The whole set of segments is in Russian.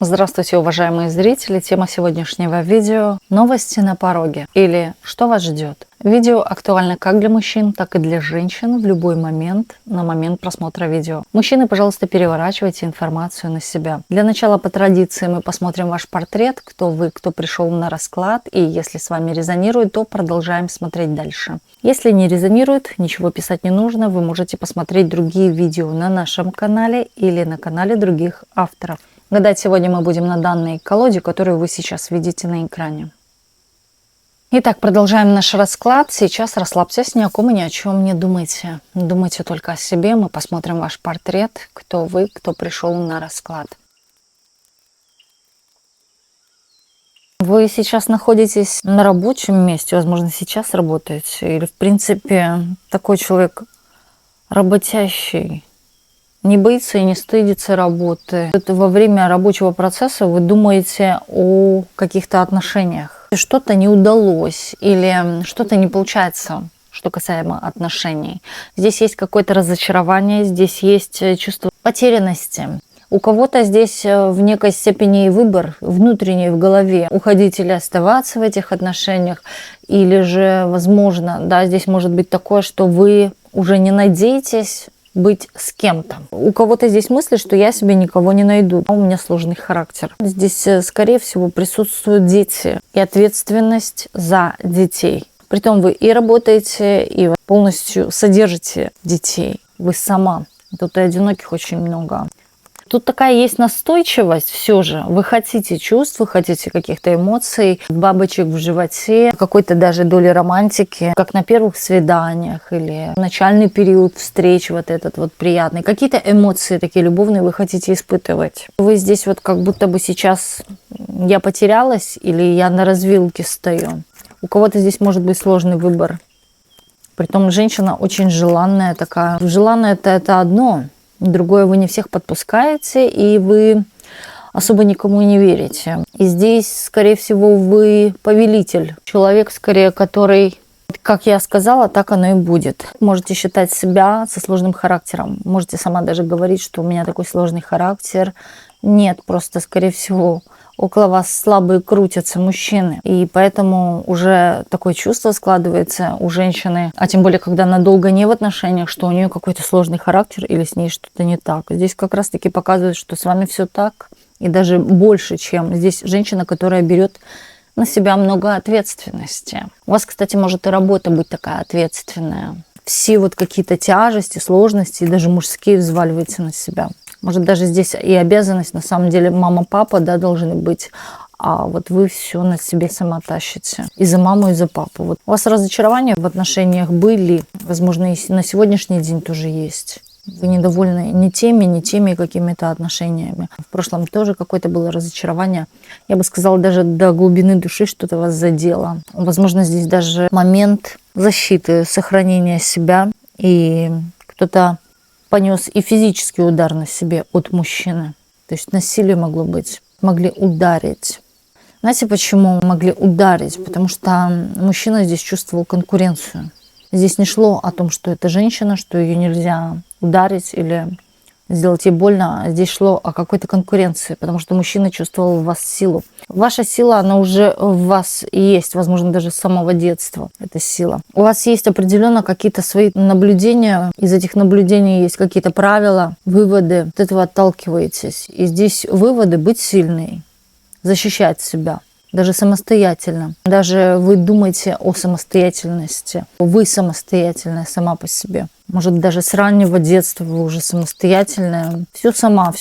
Здравствуйте, уважаемые зрители! Тема сегодняшнего видео – новости на пороге или что вас ждет. Видео актуально как для мужчин, так и для женщин в любой момент, на момент просмотра видео. Мужчины, пожалуйста, переворачивайте информацию на себя. Для начала, по традиции, мы посмотрим ваш портрет, кто вы, кто пришел на расклад, и если с вами резонирует, то продолжаем смотреть дальше. Если не резонирует, ничего писать не нужно, вы можете посмотреть другие видео на нашем канале или на канале других авторов. Гадать сегодня мы будем на данной колоде, которую вы сейчас видите на экране. Итак, продолжаем наш расклад. Сейчас расслабьтесь, ни о ком и ни о чем не думайте. Думайте только о себе. Мы посмотрим ваш портрет, кто вы, кто пришел на расклад. Вы сейчас находитесь на рабочем месте, возможно, сейчас работаете. Или, в принципе, такой человек работящий. Не боится и не стыдится работы. Во время рабочего процесса вы думаете о каких-то отношениях. Что-то не удалось или что-то не получается, что касаемо отношений. Здесь есть какое-то разочарование, здесь есть чувство потерянности. У кого-то здесь в некой степени выбор внутренний в голове, уходить или оставаться в этих отношениях, или же, возможно, да, здесь может быть такое, что вы уже не надеетесь быть с кем-то. У кого-то здесь мысли, что я себе никого не найду. У меня сложный характер. Здесь, скорее всего, присутствуют дети и ответственность за детей. Притом вы и работаете, и полностью содержите детей. Вы сама. Тут и одиноких очень много. Тут такая есть настойчивость все же. Вы хотите чувств, вы хотите каких-то эмоций, бабочек в животе, какой-то даже доли романтики, как на первых свиданиях или начальный период встреч вот этот вот приятный. Какие-то эмоции такие любовные вы хотите испытывать. Вы здесь вот как будто бы сейчас я потерялась или я на развилке стою. У кого-то здесь может быть сложный выбор. Притом женщина очень желанная такая. Желанная это одно. Другое, вы не всех подпускаете, и вы особо никому не верите. И здесь, скорее всего, вы повелитель. Человек, скорее, который, как я сказала, так оно и будет. Можете считать себя со сложным характером. Можете сама даже говорить, что у меня такой сложный характер. Нет, просто, скорее всего, около вас слабые крутятся мужчины. И поэтому уже такое чувство складывается у женщины, а тем более, когда она долго не в отношениях, что у нее какой-то сложный характер или с ней что-то не так. Здесь как раз-таки показывает, что с вами все так. И даже больше, чем здесь женщина, которая берет на себя много ответственности. У вас, кстати, может и работа быть такая ответственная. Все вот какие-то тяжести, сложности, даже мужские взваливаете на себя. Может, даже здесь и обязанность, на самом деле, мама-папа, да, должны быть, а вот вы все на себе сама тащите. И за маму, и за папу. Вот. У вас разочарования в отношениях были, возможно, и на сегодняшний день тоже есть. Вы недовольны ни теми какими-то отношениями. В прошлом тоже какое-то было разочарование. Я бы сказала, даже до глубины души что-то вас задело. Возможно, здесь даже момент защиты, сохранения себя. И кто-то понес и физический удар на себе от мужчины. То есть насилие могло быть. Могли ударить. Знаете, почему могли ударить? Потому что мужчина здесь чувствовал конкуренцию. Здесь не шло о том, что это женщина, что ее нельзя ударить или сделать ей больно. Здесь шло о какой-то конкуренции, потому что мужчина чувствовал в вас силу. Ваша сила, она уже в вас есть, возможно, даже с самого детства, эта сила. У вас есть определенно какие-то свои наблюдения, из этих наблюдений есть какие-то правила, выводы, от этого отталкиваетесь. И здесь выводы — быть сильной, защищать себя. Даже самостоятельно. Даже вы думаете о самостоятельности. Вы самостоятельная сама по себе. Может, даже с раннего детства вы уже самостоятельная. Все сама.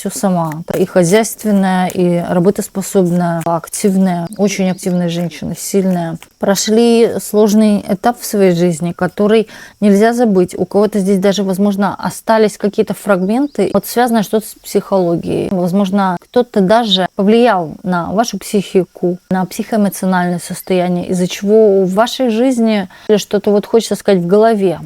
И хозяйственная, и работоспособная, активная, очень активная женщина, сильная. Прошли сложный этап в своей жизни, который нельзя забыть. У кого-то здесь даже, возможно, остались какие-то фрагменты. Вот связано что-то с психологией. Возможно, кто-то даже повлиял на вашу психику, на психоэмоциональное состояние, из-за чего в вашей жизни что-то, вот хочется сказать, в голове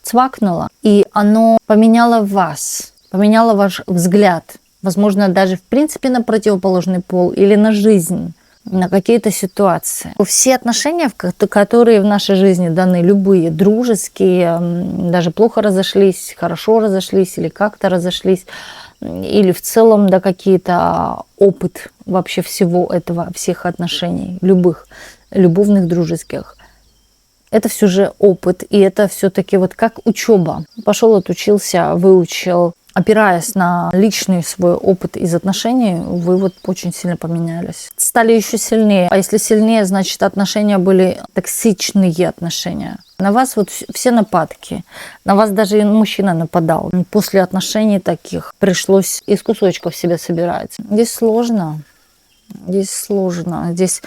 цвакнуло, и оно поменяло вас, поменяло ваш взгляд, возможно, даже в принципе на противоположный пол или на жизнь, на какие-то ситуации. Все отношения, которые в нашей жизни даны, любые, дружеские, даже плохо разошлись, хорошо разошлись или как-то разошлись, или в целом, да, какие-то опыт вообще всего этого, всех отношений, любых, любовных, дружеских. Это все же опыт, и это все-таки вот как учеба. Пошел, отучился, выучил, опираясь на личный свой опыт из отношений, вы вот очень сильно поменялись. Стали еще сильнее. А если сильнее, значит, отношения были токсичные отношения. На вас вот все нападки. На вас даже и мужчина нападал. После отношений таких пришлось из кусочков себя собирать. Здесь сложно. Здесь сложно. Здесь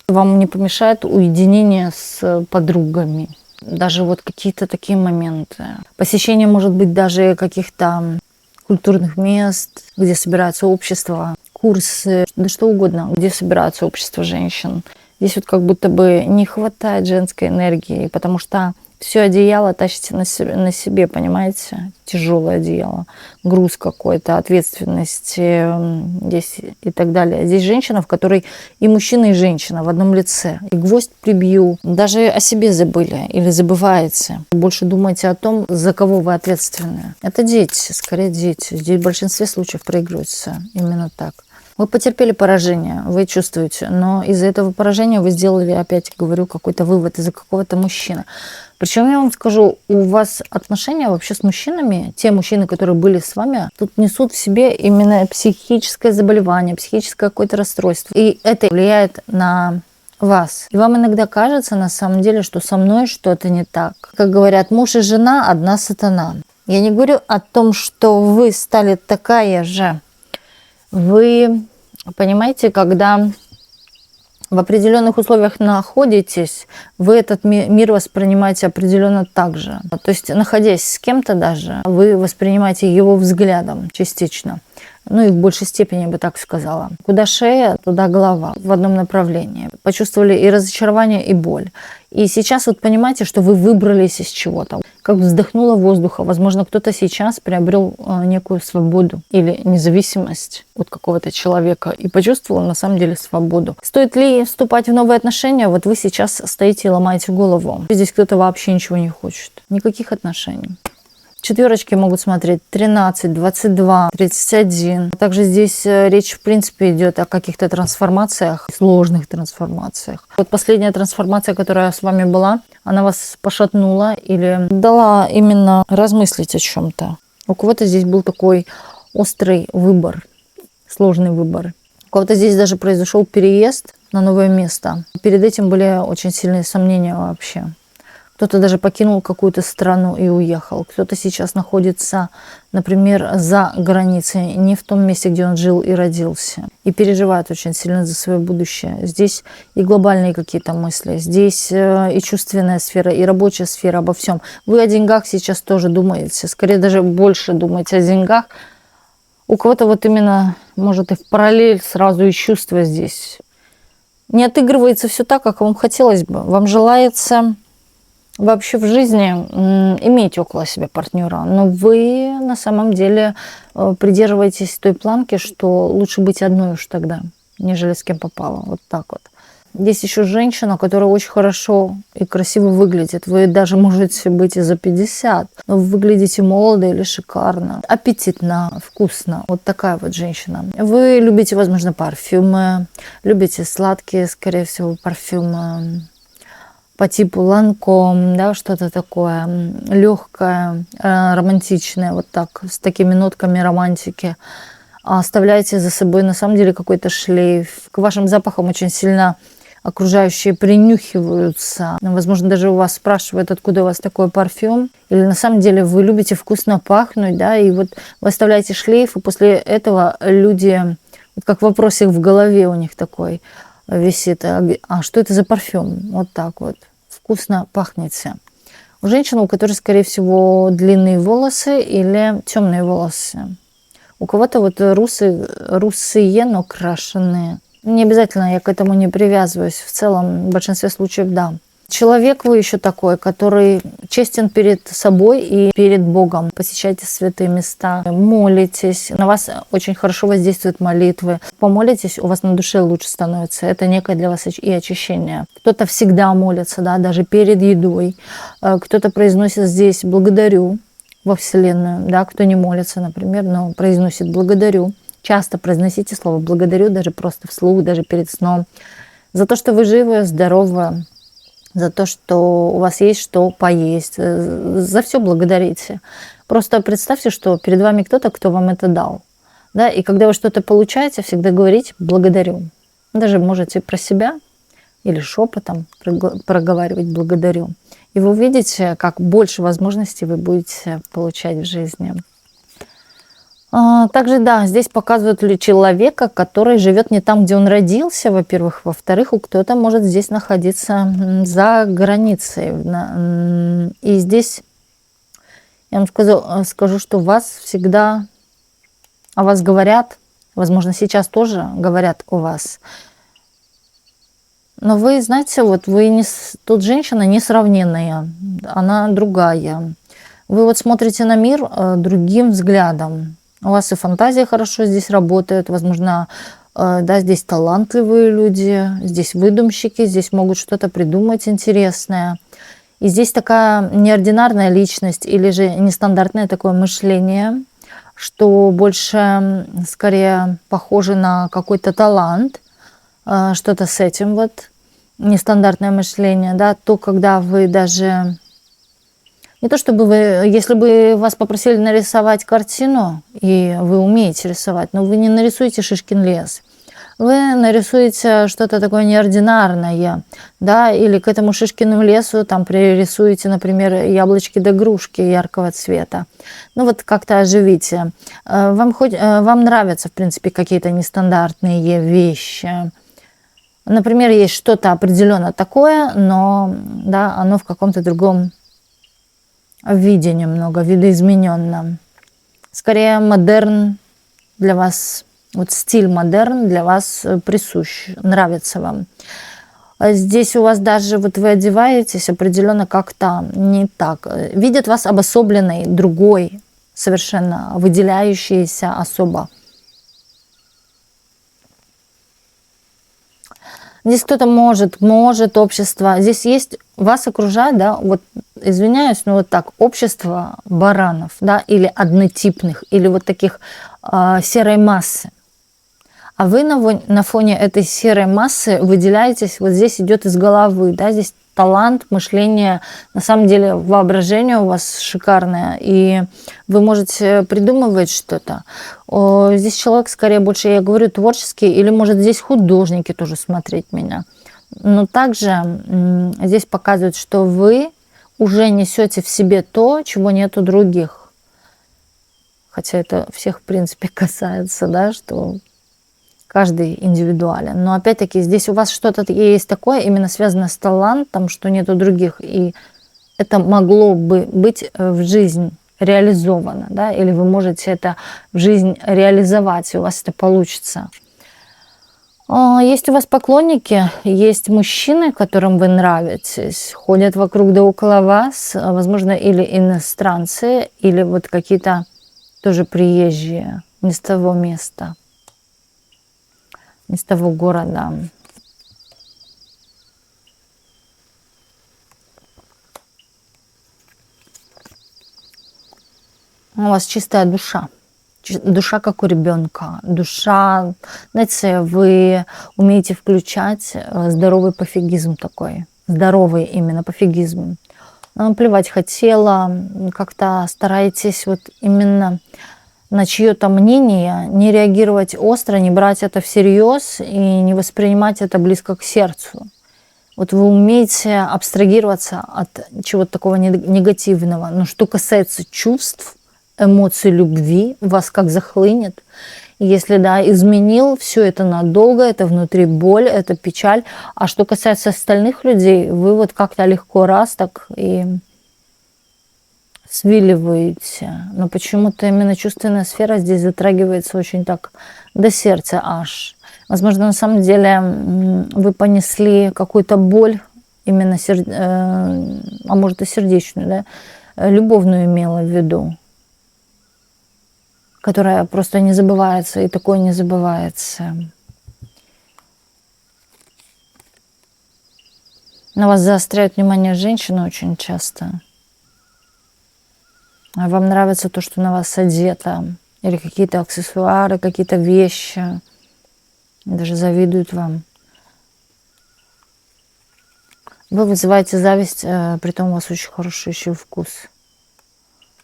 вам не помешает уединение с подругами. Даже вот какие-то такие моменты. Посещение, может быть, даже каких-то культурных мест, где собирается общество, курсы, да что угодно, где собирается общество женщин. Здесь вот как будто бы не хватает женской энергии, потому что все одеяло тащите на себе, понимаете? Тяжелое одеяло, груз какой-то, ответственность здесь и так далее. Здесь женщина, в которой и мужчина, и женщина в одном лице. И гвоздь прибью. Даже о себе забыли или забываете. Больше думаете о том, за кого вы ответственны. Это дети, скорее дети. Здесь в большинстве случаев проигрывается именно так. Вы потерпели поражение, вы чувствуете, но из-за этого поражения вы сделали, опять говорю, какой-то вывод из-за какого-то мужчины. Причем я вам скажу, у вас отношения вообще с мужчинами, те мужчины, которые были с вами, тут несут в себе именно психическое заболевание, психическое какое-то расстройство. И это влияет на вас. И вам иногда кажется, на самом деле, что со мной что-то не так. Как говорят, муж и жена – одна сатана. Я не говорю о том, что вы стали такая же. Вы понимаете, когда в определенных условиях находитесь, вы этот мир воспринимаете определенно так же. То есть, находясь с кем-то даже, вы воспринимаете его взглядом частично. Ну и в большей степени, я бы так сказала. Куда шея, туда голова, в одном направлении. Почувствовали и разочарование, и боль. И сейчас вот понимаете, что вы выбрались из чего-то. Как вздохнуло воздуха. Возможно, кто-то сейчас приобрел некую свободу или независимость от какого-то человека и почувствовал на самом деле свободу. Стоит ли вступать в новые отношения? Вот вы сейчас стоите и ломаете голову. Здесь кто-то вообще ничего не хочет. Никаких отношений. Четверочки могут смотреть 13, 22, 31. Также здесь речь, в принципе, идет о каких-то трансформациях, сложных трансформациях. Вот последняя трансформация, которая с вами была, она вас пошатнула или дала именно размыслить о чем-то. У кого-то здесь был такой острый выбор, сложный выбор. У кого-то здесь даже произошел переезд на новое место. Перед этим были очень сильные сомнения вообще. Кто-то даже покинул какую-то страну и уехал. Кто-то сейчас находится, например, за границей, не в том месте, где он жил и родился. И переживает очень сильно за свое будущее. Здесь и глобальные какие-то мысли, здесь и чувственная сфера, и рабочая сфера, обо всем. Вы о деньгах сейчас тоже думаете, скорее даже больше думаете о деньгах. У кого-то вот именно, может, и в параллель сразу и чувства здесь. Не отыгрывается все так, как вам хотелось бы. Вам желается вообще в жизни иметь около себя партнера, но вы на самом деле придерживаетесь той планки, что лучше быть одной уж тогда, нежели с кем попало. Вот так вот. Здесь еще женщина, которая очень хорошо и красиво выглядит. Вы даже можете быть и за 50, но вы выглядите молодо или шикарно, аппетитно, вкусно. Вот такая вот женщина. Вы любите, возможно, парфюмы, любите сладкие, скорее всего, парфюмы по типу Ланком, да, что-то такое легкое, романтичное, вот так, с такими нотками романтики. Оставляете за собой на самом деле какой-то шлейф. К вашим запахам очень сильно окружающие принюхиваются. Возможно, даже у вас спрашивают, откуда у вас такой парфюм. Или на самом деле вы любите вкусно пахнуть, да, и вот вы оставляете шлейф, и после этого люди, вот как вопросик в голове у них такой висит, а что это за парфюм? Вот так вот. Вкусно пахнете. У женщины, у которой, скорее всего, длинные волосы или темные волосы. У кого-то вот русые, но крашеные. Не обязательно, я к этому не привязываюсь. В целом, в большинстве случаев, да. Человек вы еще такой, который честен перед собой и перед Богом. Посещайте святые места, молитесь. На вас очень хорошо воздействуют молитвы. Помолитесь, у вас на душе лучше становится. Это некое для вас и очищение. Кто-то всегда молится, да, даже перед едой. Кто-то произносит здесь «благодарю». во Вселенную, да, кто не молится, например, но произносит «благодарю». Часто произносите слово «благодарю», даже просто вслух, даже перед сном, за то, что вы живы, здоровы, за то, что у вас есть что поесть, за все благодарите. Просто представьте, что перед вами кто-то, кто вам это дал. Да? И когда вы что-то получаете, всегда говорите «благодарю». Даже можете про себя или шепотом проговаривать «благодарю». И вы увидите, как больше возможностей вы будете получать в жизни. Также, да, здесь показывают ли человека, который живет не там, где он родился, во-первых. Во-вторых, у кто-то может здесь находиться за границей. И здесь я вам скажу, что вас всегда о вас говорят, возможно, сейчас тоже говорят о вас. Но вы, знаете, вот вы не... Тут женщина несравненная, она другая. Вы вот смотрите на мир другим взглядом. У вас и фантазия хорошо здесь работает, возможно, да, здесь талантливые люди, здесь выдумщики, здесь могут что-то придумать интересное. И здесь такая неординарная личность или же нестандартное такое мышление, что больше скорее похоже на какой-то талант, что-то с этим вот, нестандартное мышление, да, то, когда вы даже... Не то чтобы вы, если бы вас попросили нарисовать картину, и вы умеете рисовать, но вы не нарисуете Шишкин лес. Вы нарисуете что-то такое неординарное, да, или к этому Шишкину лесу там пририсуете, например, яблочки да грушки яркого цвета. Ну вот как-то оживите. Вам нравятся, в принципе, какие-то нестандартные вещи. Например, есть что-то определенно такое, но, да, оно в каком-то другом виде немного, видоизмененно. Скорее модерн для вас, вот стиль модерн для вас присущ, нравится вам. Здесь у вас даже, вот вы одеваетесь определенно как-то не так. Видят вас обособленной, другой, совершенно выделяющейся особо. Здесь кто-то может общество. Здесь есть, вас окружает, да, вот, извиняюсь, но вот так, общество баранов, да, или однотипных, или вот таких серой массы. А вы на фоне этой серой массы выделяетесь, вот здесь идет из головы, да, здесь талант, мышление, на самом деле воображение у вас шикарное, и вы можете придумывать что-то. Здесь человек, скорее, больше, я говорю, творческий, или, может, здесь художники тоже смотреть меня. Но также здесь показывают, что вы уже несете в себе то, чего нет у других. Хотя это всех, в принципе, касается, да, что... Каждый индивидуален. Но опять-таки здесь у вас что-то есть такое, именно связанное с талантом, что нет у других. И это могло бы быть в жизнь реализовано. Да? Или вы можете это в жизнь реализовать, и у вас это получится. Есть у вас поклонники, есть мужчины, которым вы нравитесь, ходят вокруг да около вас, возможно, или иностранцы, или вот какие-то тоже приезжие не с того места. Из того города. У вас чистая душа. Душа, как у ребенка. Душа, знаете, вы умеете включать здоровый пофигизм такой. Здоровый именно пофигизм. Плевать хотела, как-то стараетесь вот именно на чье-то мнение, не реагировать остро, не брать это всерьез и не воспринимать это близко к сердцу. Вот вы умеете абстрагироваться от чего-то такого негативного. Но что касается чувств, эмоций любви, вас как захлынет. Если, да, изменил, все это надолго, это внутри боль, это печаль. А что касается остальных людей, вы вот как-то легко раз так и... свиливаете, но почему-то именно чувственная сфера здесь затрагивается очень так до сердца аж. Возможно, на самом деле вы понесли какую-то боль, именно а может и сердечную, да, любовную имела в виду, которая просто не забывается, и такое не забывается. На вас заостряют внимание женщины очень часто. Вам нравится то, что на вас одето, или какие-то аксессуары, какие-то вещи. Даже завидуют вам. Вы вызываете зависть, притом у вас очень хороший еще вкус.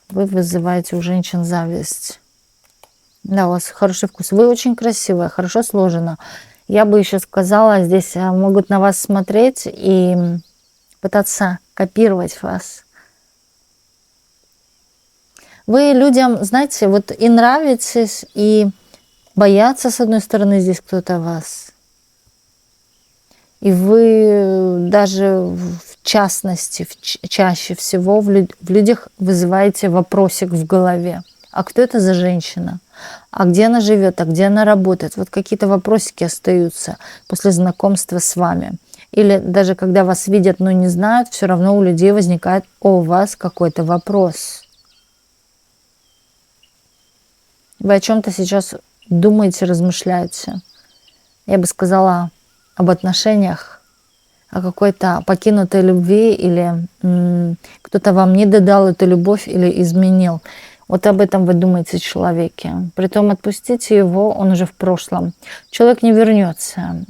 Вы вызываете у женщин зависть. Да, у вас хороший вкус. Вы очень красивая, хорошо сложена. Я бы еще сказала, здесь могут на вас смотреть и пытаться копировать вас. Вы людям, знаете, вот и нравитесь, и боятся, с одной стороны, здесь кто-то вас. И вы даже в частности, чаще всего в людях вызываете вопросик в голове. А кто это за женщина? А где она живет? А где она работает? Вот какие-то вопросики остаются после знакомства с вами. Или даже когда вас видят, но не знают, все равно у людей возникает у вас какой-то вопрос. Вы о чем-то сейчас думаете, размышляете. Я бы сказала об отношениях, о какой-то покинутой любви, или кто-то вам не додал эту любовь или изменил. Вот об этом вы думаете человеке. Притом отпустите его, он уже в прошлом. Человек не вернется.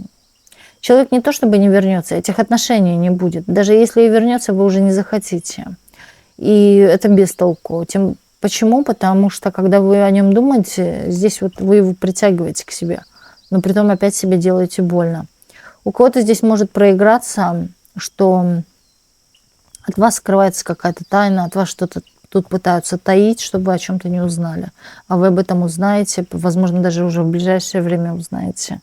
Человек не то чтобы не вернется, этих отношений не будет. Даже если и вернется, вы уже не захотите. И это без толку. Почему? Потому что когда вы о нем думаете, здесь вот вы его притягиваете к себе, но притом опять себе делаете больно. У кого-то здесь может проиграться, что от вас скрывается какая-то тайна, от вас что-то тут пытаются таить, чтобы о чем-то не узнали. А вы об этом узнаете, возможно, даже уже в ближайшее время узнаете.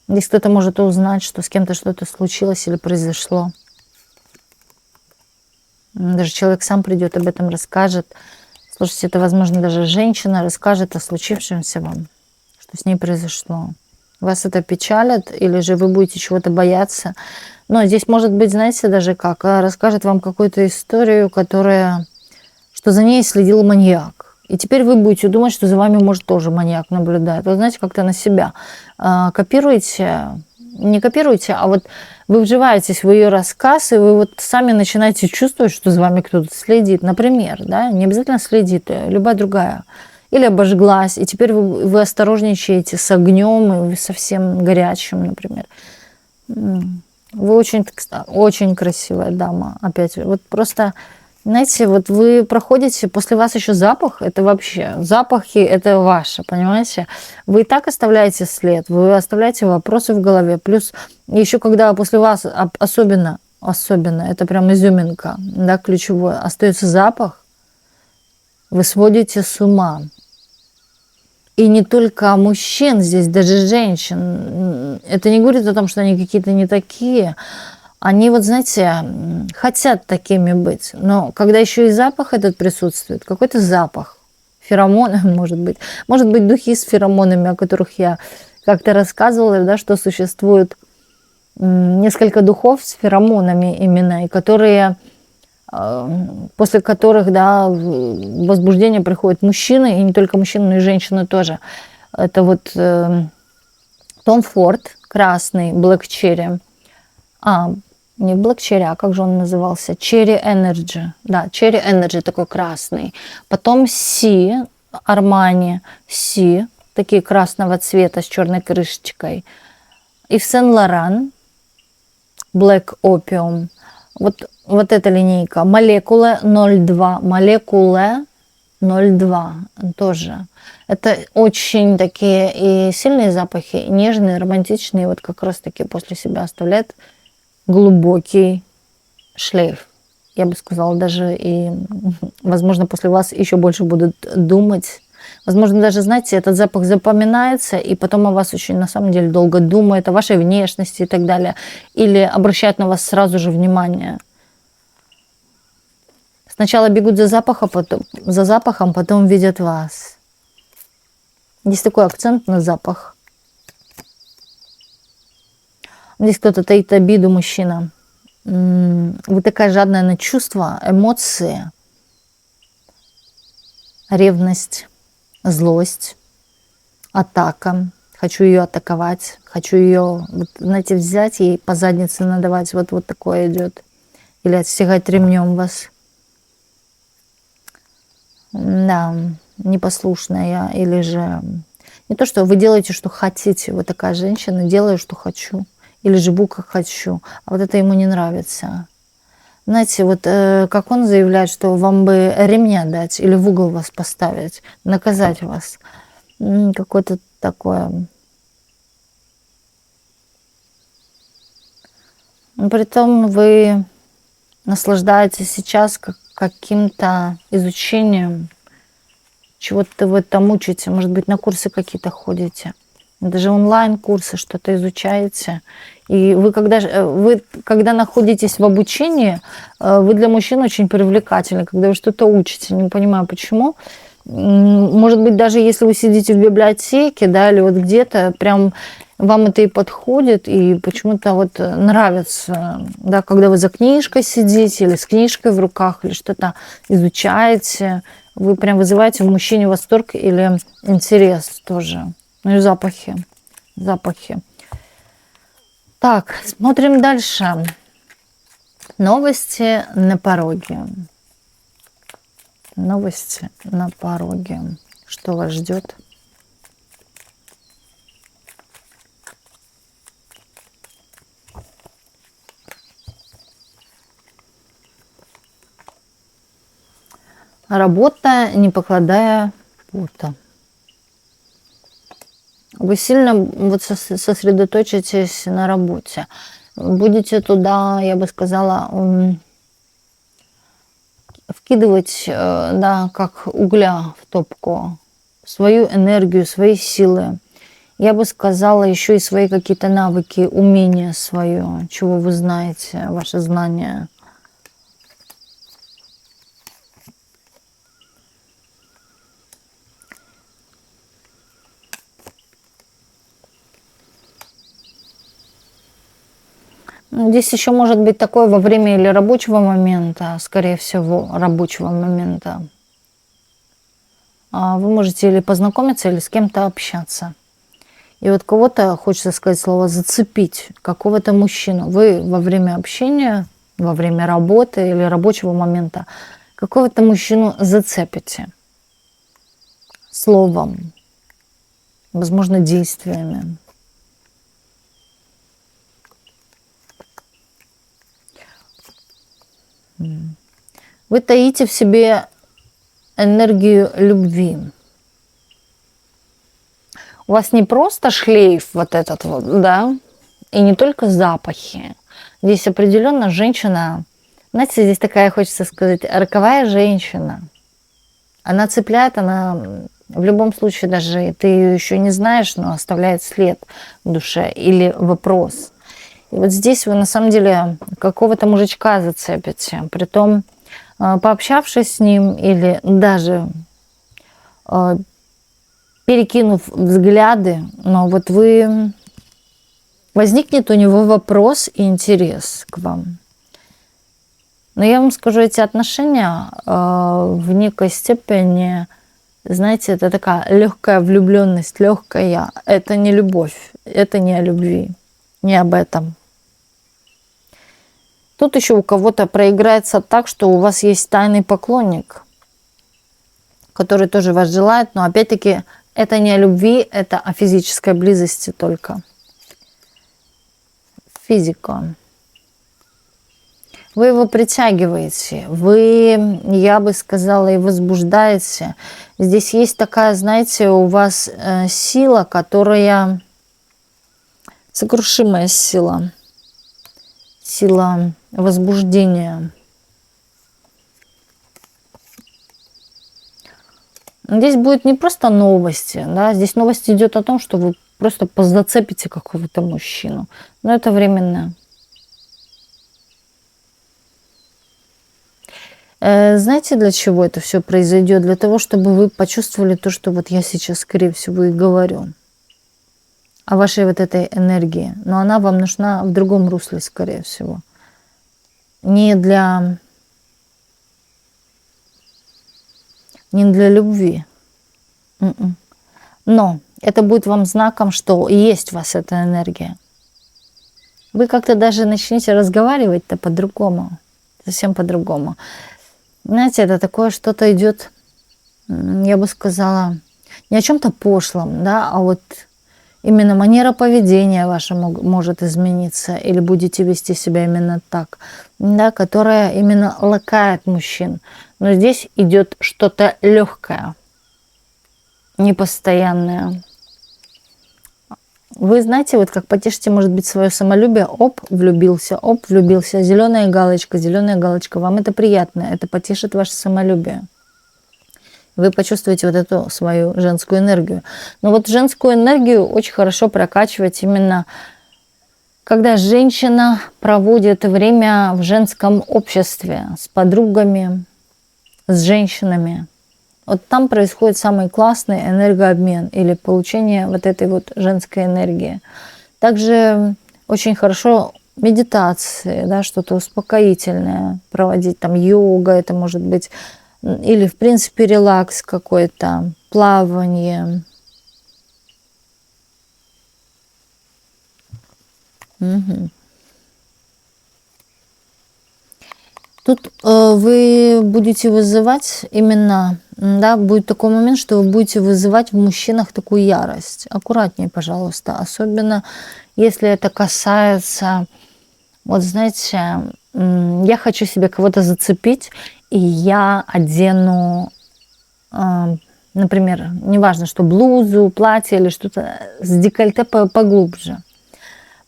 Здесь кто-то может узнать, что с кем-то что-то случилось или произошло. Даже человек сам придет, об этом расскажет. Слушайте, это, возможно, даже женщина расскажет о случившемся вам, что с ней произошло. Вас это печалит, или же вы будете чего-то бояться. Но здесь может быть, знаете, даже как, расскажет вам какую-то историю, что за ней следил маньяк. И теперь вы будете думать, что за вами, может, тоже маньяк наблюдает. Вы знаете, как-то на себя копируете, не копируете, а вот вы вживаетесь в ее рассказ, и вы вот сами начинаете чувствовать, что за вами кто-то следит. Например, да, не обязательно следит, любая другая. Или обожглась, и теперь вы осторожничаете с огнем, и совсем горячим, например. Вы очень красивая дама, опять. Вот просто, знаете, вот вы проходите, после вас еще запах, это вообще, запахи это ваше, понимаете? Вы и так оставляете след, вы оставляете вопросы в голове. Плюс еще когда после вас особенно, это прям изюминка, да, ключевое, остается запах, вы сводите с ума. И не только мужчин, здесь даже женщин. Это не говорит о том, что они какие-то не такие. Они, вот знаете, хотят такими быть. Но когда еще и запах этот присутствует, какой-то запах, феромоны, может быть духи с феромонами, о которых я как-то рассказывала, да, что существует несколько духов с феромонами именно, и которые... после которых, да, возбуждение приходит мужчины, и не только мужчины, но и женщины тоже. Это вот Том Форд, красный, Black Cherry. Не Black Cherry, а как же он назывался? Cherry Energy. Да, Cherry Energy такой красный. Потом Си, Армани, Си, такие красного цвета с черной крышечкой. И в Сен-Лоран, Black Opium. Вот эта линейка. Молекулы 02. Молекулы 02 тоже. Это очень такие и сильные запахи, и нежные, романтичные. Вот как раз таки после себя оставляет глубокий шлейф. Я бы сказала, даже и, возможно, после вас еще больше будут думать. Возможно, даже, знаете, этот запах запоминается, и потом о вас очень, на самом деле, долго думают, о вашей внешности и так далее. Или обращают на вас сразу же внимание. Сначала бегут за запахом, потом видят вас. Есть такой акцент на запах. Здесь кто-то таит обиду, мужчина. Вы такая жадная на чувства, эмоции, ревность, злость, атака. Хочу ее атаковать, хочу ее, вот, знаете, взять и по заднице надавать. Вот такое идет. Или отстегать ремнем вас. да, непослушная, или же не то, что вы делаете, что хотите, вы такая женщина, делаю, что хочу, или живу, как хочу, а вот это ему не нравится. Знаете, вот как он заявляет, что вам бы ремня дать или в угол вас поставить, наказать вас. Какое-то такое. Притом вы наслаждаетесь сейчас каким-то изучением, чего-то вы там учите, может быть, на курсы какие-то ходите, даже онлайн-курсы что-то изучаете. И вы, когда находитесь в обучении, вы для мужчин очень привлекательны, когда вы что-то учите. Не понимаю, почему. Может быть, даже если вы сидите в библиотеке, да, или вот где-то, прям вам это и подходит, и почему-то вот нравится, да, когда вы за книжкой сидите, или с книжкой в руках, или что-то изучаете, вы прям вызываете в мужчине восторг или интерес тоже. Ну и запахи, запахи. Так, смотрим дальше. Новости на пороге. Новости на пороге. Что вас ждет? Работа, не покладая пота. Вы сильно вот сосредоточитесь на работе. Будете туда, я бы сказала, вкидывать, да, как угля в топку, свою энергию, свои силы. Я бы сказала, еще и свои какие-то навыки, умения свое, чего вы знаете, ваши знания. Здесь еще может быть такое во время или рабочего момента, скорее всего, рабочего момента. Вы можете или познакомиться, или с кем-то общаться. И вот кого-то, хочется сказать слово, зацепить, какого-то мужчину. Вы во время общения, во время работы или рабочего момента какого-то мужчину зацепите словом, возможно, действиями. Вы таите в себе энергию любви. У вас не просто шлейф вот этот вот, да, и не только запахи. Здесь определенно женщина, знаете, здесь такая, хочется сказать, роковая женщина. Она цепляет, она в любом случае, даже ты ее еще не знаешь, но оставляет след в душе или вопрос. И вот здесь вы на самом деле какого-то мужичка зацепите. Притом, пообщавшись с ним или даже перекинув взгляды, но вот возникнет у него вопрос и интерес к вам. Но я вам скажу, эти отношения в некой степени, знаете, это такая легкая влюбленность, легкая. Это не любовь, это не о любви, не об этом. Тут еще у кого-то проиграется так, что у вас есть тайный поклонник, который тоже вас желает, но опять-таки это не о любви, это о физической близости только. Физика. Вы его притягиваете, вы, я бы сказала, и возбуждаете. Здесь есть такая, знаете, у вас сила, которая сокрушимая сила. Сила возбуждения. Здесь будет не просто новости, да, здесь новость идет о том, что вы просто позацепите какого-то мужчину. Но это временно. Знаете, для чего это все произойдет? Для того, чтобы вы почувствовали то, что вот я сейчас, скорее всего, и говорю. О вашей вот этой энергии. Но она вам нужна в другом русле, скорее всего. Не для любви. Но это будет вам знаком, что есть у вас эта энергия. Вы как-то даже начнете разговаривать-то по-другому. Совсем по-другому. Знаете, это такое что-то идет я бы сказала, не о чем-то пошлом, да, а вот именно манера поведения ваша может измениться, или будете вести себя именно так, да, которая именно лакает мужчин. Но здесь идет что-то легкое, непостоянное. Вы знаете, вот как потешите, может быть, свое самолюбие, оп, влюбился, зеленая галочка, вам это приятно, это потешит ваше самолюбие. Вы почувствуете вот эту свою женскую энергию. Но вот женскую энергию очень хорошо прокачивать именно когда женщина проводит время в женском обществе с подругами, с женщинами. Вот там происходит самый классный энергообмен или получение вот этой вот женской энергии. Также очень хорошо медитации, да, что-то успокоительное проводить, там йога это может быть, или в принципе релакс какой-то, плавание. Угу. Тут вы будете вызывать именно, да, будет такой момент, что вы будете вызывать в мужчинах такую ярость. Аккуратнее, пожалуйста. Особенно, если это касается, вот знаете, я хочу себе кого-то зацепить, и я одену, например, неважно, что блузу, платье или что-то с декольте поглубже.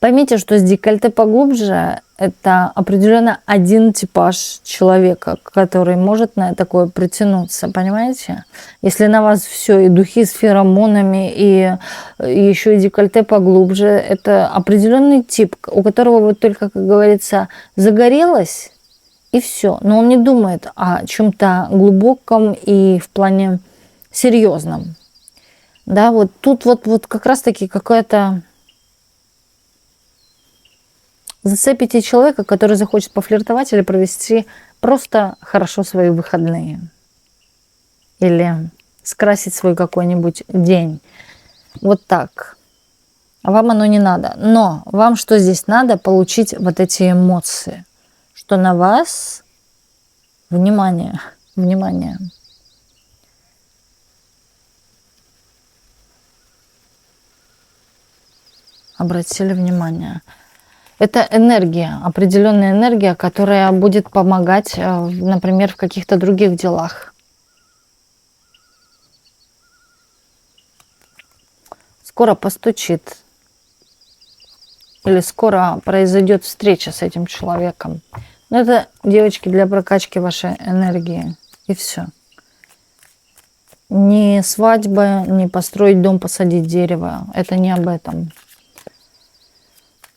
Поймите, что с декольте поглубже это определенно один типаж человека, который может на такое притянуться, понимаете? Если на вас все и духи с феромонами, и еще и декольте поглубже, это определенный тип, у которого вот только, как говорится, загорелось, и все. Но он не думает о чем-то глубоком и в плане серьезном. Да, вот тут вот как раз-таки какая-то... Зацепите человека, который захочет пофлиртовать или провести просто хорошо свои выходные. Или скрасить свой какой-нибудь день. Вот так. А вам оно не надо. Но вам что здесь надо? Получить вот эти эмоции. Что на вас внимание. Внимание. Обратили внимание. Это энергия, определенная энергия, которая будет помогать, например, в каких-то других делах. Скоро постучит. Или скоро произойдет встреча с этим человеком. Но это, девочки, для прокачки вашей энергии. И все. Не свадьба, не построить дом, посадить дерево. Это не об этом.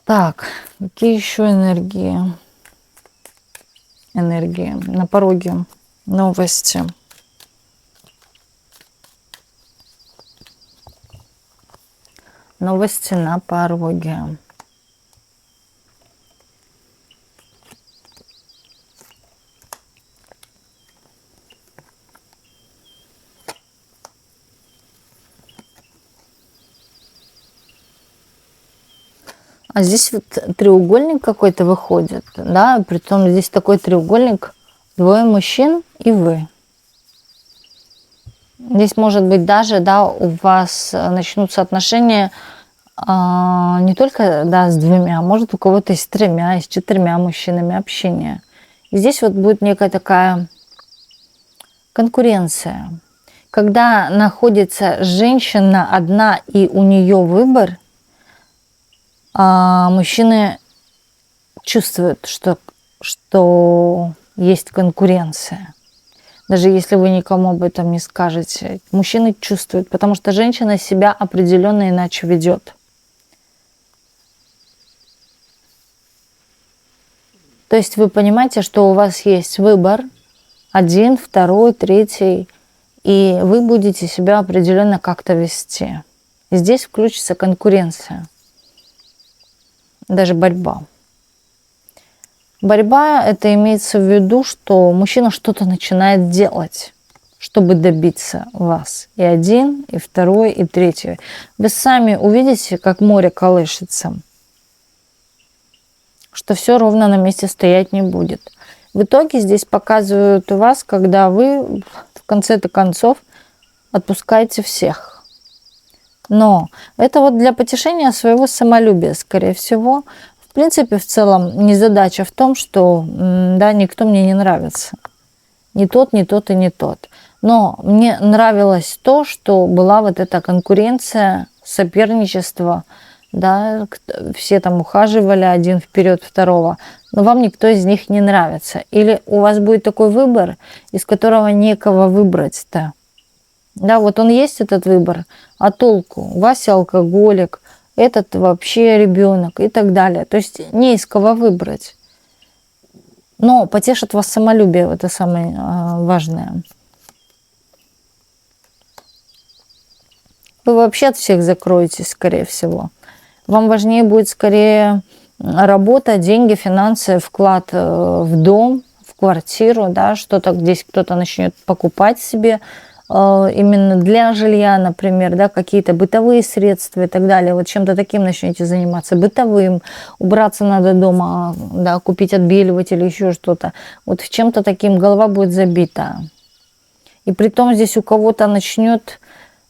Так, какие еще энергии? Энергии. На пороге новости. Новости на пороге. А здесь вот треугольник какой-то выходит, да, притом здесь такой треугольник, двое мужчин и вы. Здесь может быть даже, да, у вас начнутся отношения не только, да, с двумя, а может у кого-то и с тремя, и с четырьмя мужчинами общение. И здесь вот будет некая такая конкуренция. Когда находится женщина одна и у нее выбор, мужчины чувствуют, что есть конкуренция. Даже если вы никому об этом не скажете. Мужчины чувствуют, потому что женщина себя определенно иначе ведет. То есть вы понимаете, что у вас есть выбор. Один, второй, третий. И вы будете себя определенно как-то вести. И здесь включится конкуренция. Даже борьба. Борьба, это имеется в виду, что мужчина что-то начинает делать, чтобы добиться вас. И один, и второй, и третий. Вы сами увидите, как море колышется, что все ровно на месте стоять не будет. В итоге здесь показывают вас, когда вы в конце-то концов отпускайте всех. Но это вот для потешения своего самолюбия, скорее всего. В принципе, в целом, не задача в том, что, да, никто мне не нравится. Ни тот, ни тот и не тот. Но мне нравилось то, что была вот эта конкуренция, соперничество, да, все там ухаживали один вперед второго, но вам никто из них не нравится. Или у вас будет такой выбор, из которого некого выбрать-то. Да, вот он есть, этот выбор, а толку? Вася алкоголик, этот вообще ребенок и так далее. То есть не из кого выбрать. Но потешит вас самолюбие, это самое важное. Вы вообще от всех закроетесь, скорее всего. Вам важнее будет скорее работа, деньги, финансы, вклад в дом, в квартиру, да, что-то здесь кто-то начнет покупать себе именно для жилья, например, да, какие-то бытовые средства и так далее. Вот чем-то таким начнете заниматься, бытовым, убраться надо дома, да, купить отбеливатель или еще что-то. Вот в чем-то таким голова будет забита. И при том здесь у кого-то начнет,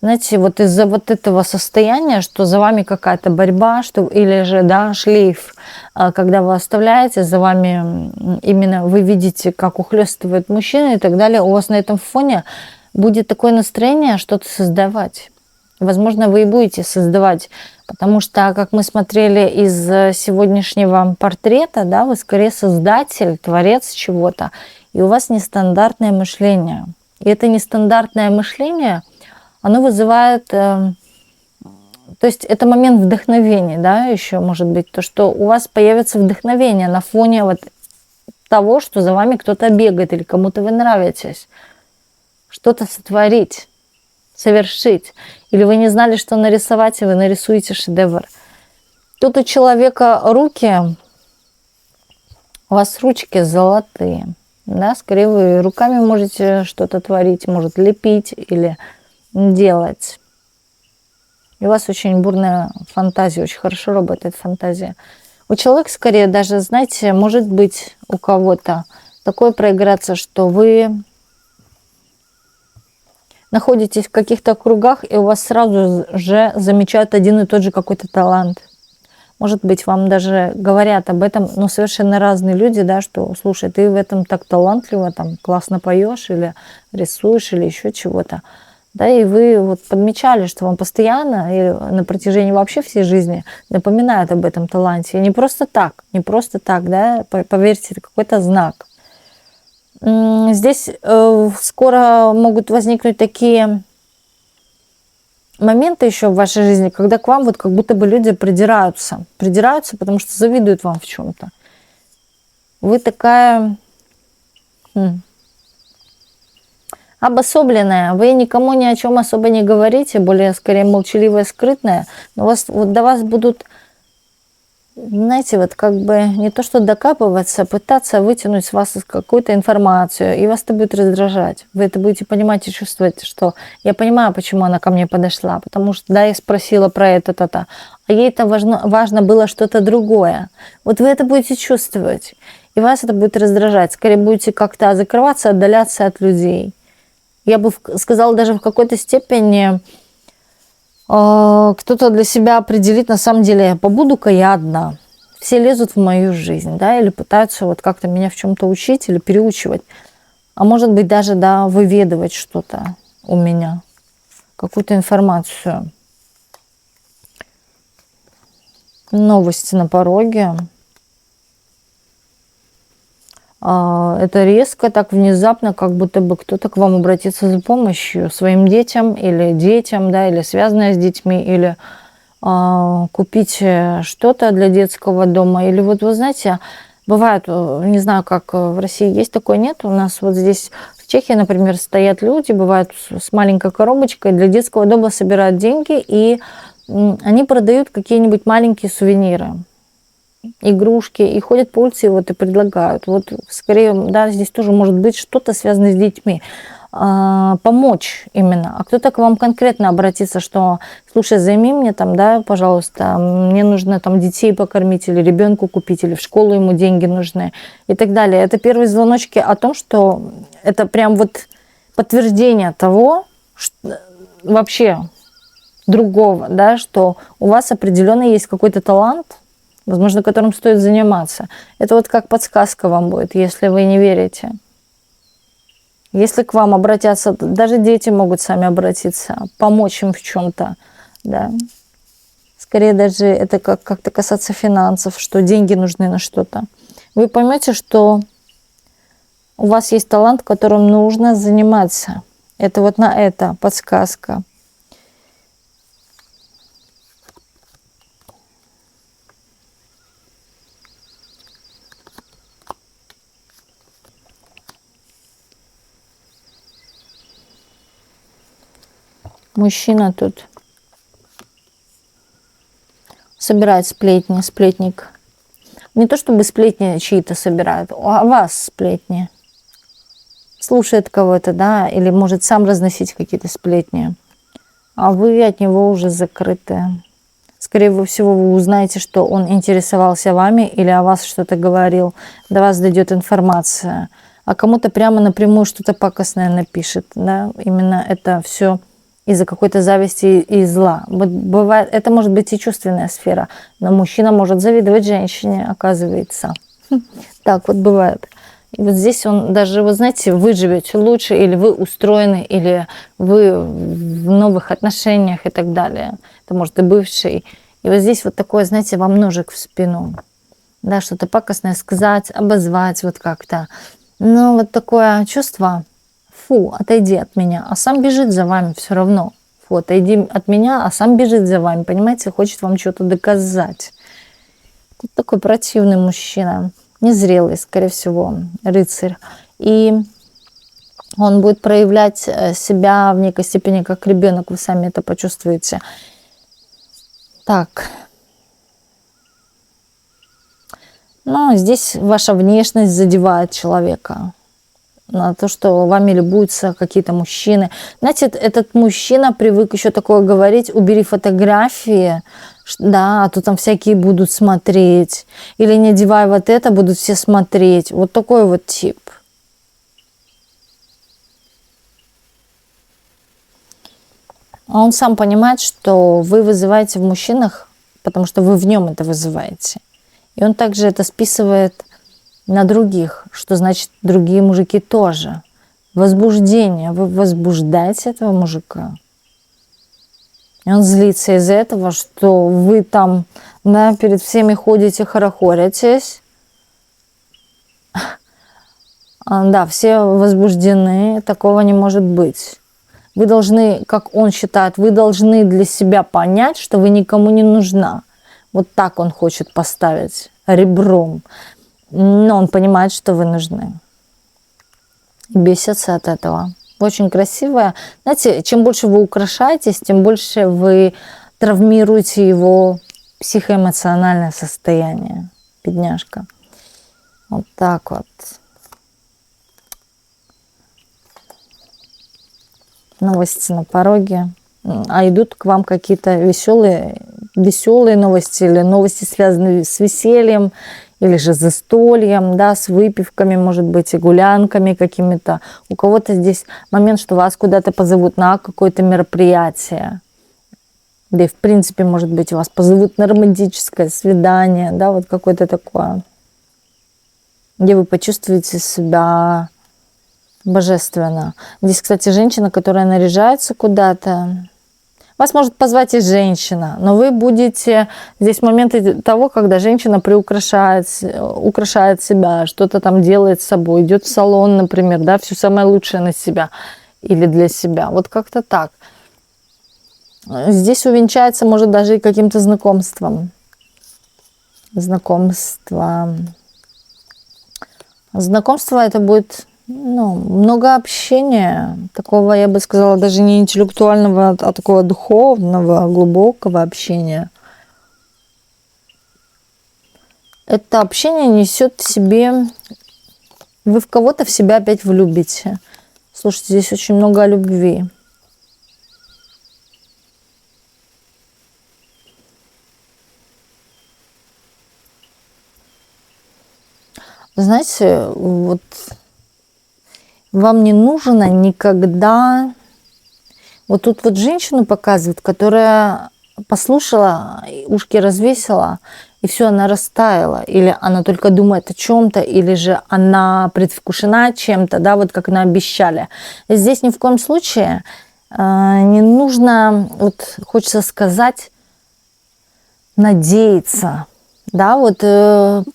знаете, вот из-за вот этого состояния, что за вами какая-то борьба, что, или же, да, шлейф, когда вы оставляете, за вами именно вы видите, как ухлёстывает мужчина и так далее, у вас на этом фоне будет такое настроение что-то создавать. Возможно, вы и будете создавать, потому что, как мы смотрели из сегодняшнего портрета, да, вы скорее создатель, творец чего-то, и у вас нестандартное мышление. И это нестандартное мышление, оно вызывает, то есть это момент вдохновения, да, еще может быть, то, что у вас появится вдохновение на фоне вот того, что за вами кто-то бегает или кому-то вы нравитесь. Что-то сотворить, совершить. Или вы не знали, что нарисовать, и вы нарисуете шедевр. Тут у человека руки, у вас ручки золотые. Да? Скорее вы руками можете что-то творить, может лепить или делать. И у вас очень бурная фантазия, очень хорошо работает фантазия. У человека скорее даже, знаете, может быть у кого-то такое проиграться, что вы находитесь в каких-то кругах, и у вас сразу же замечают один и тот же какой-то талант. Может быть, вам даже говорят об этом, но совершенно разные люди, да, что, слушай, ты в этом так талантливо, там, классно поешь или рисуешь, или еще чего-то. Да, и вы вот подмечали, что вам постоянно и на протяжении вообще всей жизни напоминают об этом таланте. И не просто так, да, поверьте, это какой-то знак. Здесь скоро могут возникнуть такие моменты еще в вашей жизни, когда к вам вот как будто бы люди придираются, потому что завидуют вам в чем-то. Вы такая обособленная, вы никому ни о чем особо не говорите, более скорее молчаливая, скрытная, но вот до вас будут, знаете, вот как бы не то что докапываться, пытаться вытянуть с вас какую-то информацию, и вас это будет раздражать. Вы это будете понимать и чувствовать, что я понимаю, почему она ко мне подошла, потому что, да, я спросила про это, а ей это важно было что-то другое. Вот вы это будете чувствовать, и вас это будет раздражать. Скорее будете как-то закрываться, отдаляться от людей. Я бы сказала, даже в какой-то степени кто-то для себя определит, на самом деле, побуду-ка я одна. Все лезут в мою жизнь, да, или пытаются вот как-то меня в чем-то учить или переучивать. А может быть, даже, да, выведывать что-то у меня, какую-то информацию. Новости на пороге. Это резко, так внезапно, как будто бы кто-то к вам обратится за помощью своим детям, да, или связанное с детьми, или купить что-то для детского дома. Или вот вы знаете, бывает, не знаю, как в России есть такое, нет, у нас вот здесь в Чехии, например, стоят люди, бывают с маленькой коробочкой, для детского дома собирают деньги, и они продают какие-нибудь маленькие сувениры, игрушки, и ходят по улице и предлагают. Вот скорее, да, здесь тоже может быть что-то связанное с детьми. Помочь именно. А кто-то к вам конкретно обратится, что, слушай, займи мне там, да, пожалуйста, мне нужно там детей покормить или ребенку купить, или в школу ему деньги нужны и так далее. Это первые звоночки о том, что это прям вот подтверждение того, вообще другого, да, что у вас определенно есть какой-то талант, возможно, которым стоит заниматься. Это вот как подсказка вам будет, если вы не верите. Если к вам обратятся, даже дети могут сами обратиться, помочь им в чем-то, да. Скорее даже это как-то касаться финансов, что деньги нужны на что-то. Вы поймете, что у вас есть талант, которым нужно заниматься. Это вот на это подсказка. Мужчина тут собирает сплетни, сплетник. Не то чтобы сплетни чьи-то собирает, а о вас сплетни. Слушает кого-то, да, или может сам разносить какие-то сплетни. А вы от него уже закрыты. Скорее всего, вы узнаете, что он интересовался вами или о вас что-то говорил. До вас дойдет информация. А кому-то прямо напрямую что-то пакостное напишет. Да? Именно это все из-за какой-то зависти и зла. Вот бывает, это может быть и чувственная сфера, но мужчина может завидовать женщине, оказывается. Так вот бывает. И вот здесь он даже, вы знаете, вы живете лучше, или вы устроены, или вы в новых отношениях и так далее. Это может и бывший. И вот здесь вот такое, знаете, вам ножик в спину. Да, что-то пакостное сказать, обозвать вот как-то. Но вот такое чувство, фу, отойди от меня, а сам бежит за вами все равно. Фу, отойди от меня, а сам бежит за вами, понимаете, хочет вам что-то доказать. Тут такой противный мужчина. Незрелый, скорее всего, рыцарь. И он будет проявлять себя в некой степени как ребенок, вы сами это почувствуете. Так. Но здесь ваша внешность задевает человека. На то, что вами любуются какие-то мужчины. Знаете, этот мужчина привык еще такое говорить: убери фотографии, да, а то там всякие будут смотреть. Или не одевай вот это, будут все смотреть. Вот такой вот тип. А он сам понимает, что вы вызываете в мужчинах, потому что вы в нем это вызываете. И он также это списывает на других, что значит другие мужики тоже. Возбуждение. Вы возбуждаете этого мужика. И он злится из-за этого, что вы там, да, перед всеми ходите, хорохоритесь. Да, все возбуждены, такого не может быть. Вы должны, как он считает, вы должны для себя понять, что вы никому не нужна. Вот так он хочет поставить ребром. Но он понимает, что вы нужны. Бесится от этого. Очень красивая. Знаете, чем больше вы украшаетесь, тем больше вы травмируете его психоэмоциональное состояние. Бедняжка. Вот так вот. Новости на пороге. А идут к вам какие-то веселые новости или новости, связанные с весельем, или же застольем, да, с выпивками, может быть, и гулянками какими-то. У кого-то здесь момент, что вас куда-то позовут на какое-то мероприятие. Да и, в принципе, может быть, вас позовут на романтическое свидание, да, вот какое-то такое, где вы почувствуете себя божественно. Здесь, кстати, женщина, которая наряжается куда-то. Вас может позвать и женщина, но вы будете... Здесь моменты того, когда женщина украшает себя, что-то там делает с собой, идет в салон, например, да, все самое лучшее на себя или для себя. Вот как-то так. Здесь увенчается, может, даже и каким-то знакомством. Знакомство это будет... много общения, такого, я бы сказала, даже не интеллектуального, а такого духовного, глубокого общения. Это общение несет в себе, вы в кого-то в себя опять влюбите. Слушайте, здесь очень много любви. Знаете, вот... Вам не нужно никогда... Вот тут вот женщину показывает, которая послушала, ушки развесила, и все, она растаяла. Или она только думает о чем-то, или же она предвкушена чем-то, да, вот как она обещали. Здесь ни в коем случае не нужно, вот хочется сказать, надеяться. Да, вот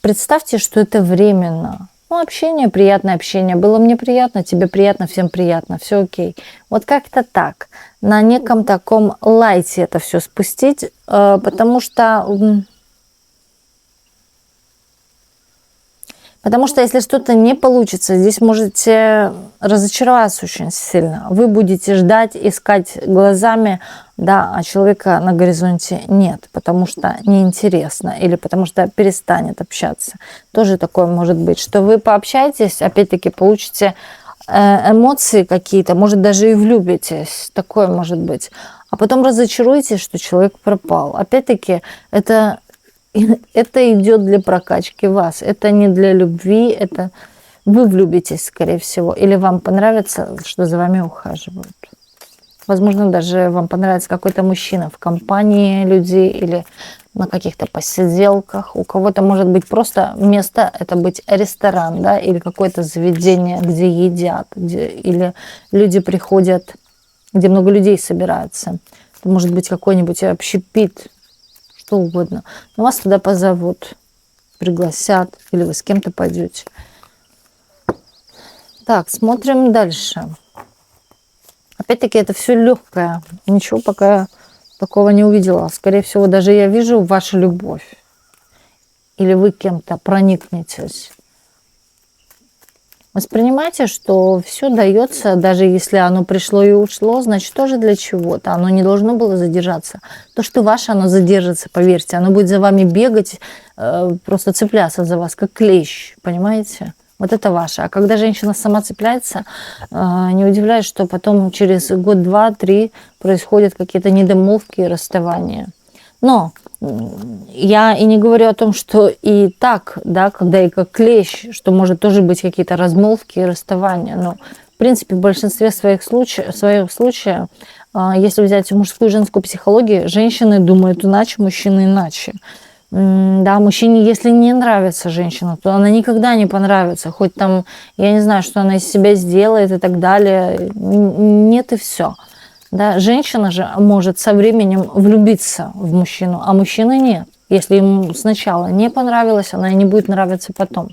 представьте, что это временно. Ну, общение, приятное общение. Было мне приятно, тебе приятно, всем приятно, все окей. Вот как-то так. На неком таком лайте это все спустить, потому что если что-то не получится, здесь можете разочароваться очень сильно. Вы будете ждать, искать глазами, да, а человека на горизонте нет, потому что неинтересно или потому что перестанет общаться. Тоже такое может быть, что вы пообщаетесь, опять-таки получите эмоции какие-то, может даже и влюбитесь, такое может быть. А потом разочаруетесь, что человек пропал. Опять-таки это идет для прокачки вас. Это не для любви, это вы влюбитесь, скорее всего. Или вам понравится, что за вами ухаживают. Возможно, даже вам понравится какой-то мужчина в компании людей или на каких-то посиделках. У кого-то может быть просто место, это быть ресторан, да, или какое-то заведение, где едят, или люди приходят, где много людей собираются. Это может быть какой-нибудь общепит, что угодно. Но вас туда позовут, пригласят, или вы с кем-то пойдете. Так, смотрим дальше. Опять-таки, это все легкое. Ничего пока такого не увидела. Скорее всего, даже я вижу вашу любовь. Или вы кем-то проникнетесь. Воспринимайте, что все дается, даже если оно пришло и ушло, значит, тоже для чего-то. Оно не должно было задержаться. То, что ваше, оно задержится, поверьте. Оно будет за вами бегать, просто цепляться за вас, как клещ, понимаете? Вот это ваше. А когда женщина сама цепляется, не удивляюсь, что потом через год, два, три происходят какие-то недомолвки и расставания. Но я и не говорю о том, что и так, да, когда и как клещ, что может тоже быть какие-то размолвки и расставания. Но, в принципе, в большинстве своих случаев, если взять мужскую и женскую психологию, женщины думают иначе, мужчины иначе. Да, мужчине, если не нравится женщина, то она никогда не понравится. Хоть там, я не знаю, что она из себя сделает и так далее. Нет, и все. Да, женщина же может со временем влюбиться в мужчину, а мужчина нет. Если ему сначала не понравилось, она и не будет нравиться потом.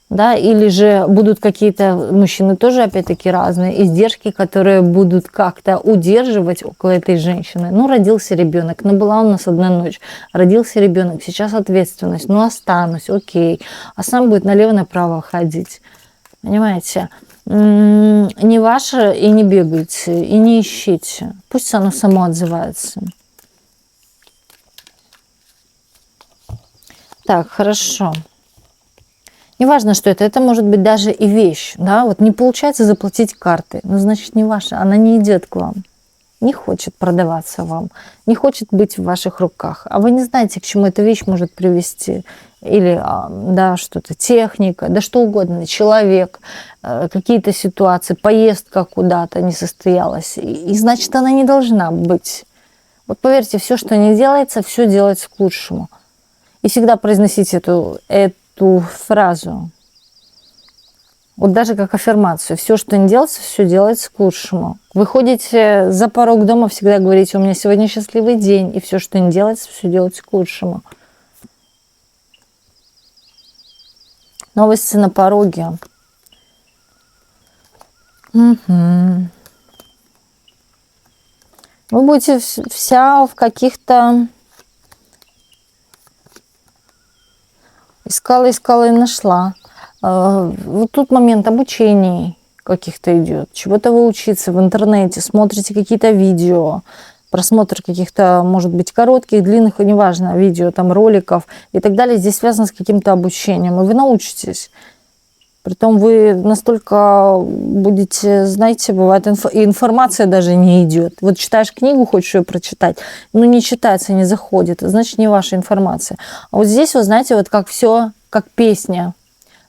Да, или же будут какие-то мужчины тоже, опять-таки, разные, издержки, которые будут как-то удерживать около этой женщины. Ну, родился ребенок, ну, была у нас одна ночь, родился ребенок, сейчас ответственность, ну, останусь, окей. А сам будет налево-направо ходить. Понимаете? Не ваше и не бегайте, и не ищите. Пусть оно само отзывается. Так, хорошо. Неважно, что это может быть даже и вещь, да, вот не получается заплатить картой, ну, значит, не ваша, она не идет к вам, не хочет продаваться вам, не хочет быть в ваших руках, а вы не знаете, к чему эта вещь может привести, или, да, что-то, техника, да что угодно, человек, какие-то ситуации, поездка куда-то не состоялась, и значит, она не должна быть. Вот поверьте, все, что не делается, все делается к лучшему. И всегда произносите эту фразу. Вот даже как аффирмацию. Все, что не делается, все делается к лучшему. Вы ходите за порог дома, всегда говорите: у меня сегодня счастливый день. И все, что не делается, все делается к лучшему. Новости на пороге. Угу. Вы будете вся в каких-то... Искала и нашла. Вот тут момент обучений каких-то идет. Чего-то вы учиться в интернете, смотрите какие-то видео, просмотр каких-то, может быть, коротких, длинных, неважно, видео, там, роликов и так далее. Здесь связано с каким-то обучением, и вы научитесь. Притом вы настолько будете, знаете, бывает, информация даже не идет. Вот читаешь книгу, хочешь ее прочитать, но не читается, не заходит, значит, не ваша информация. А вот здесь, вы знаете, вот как все, как песня.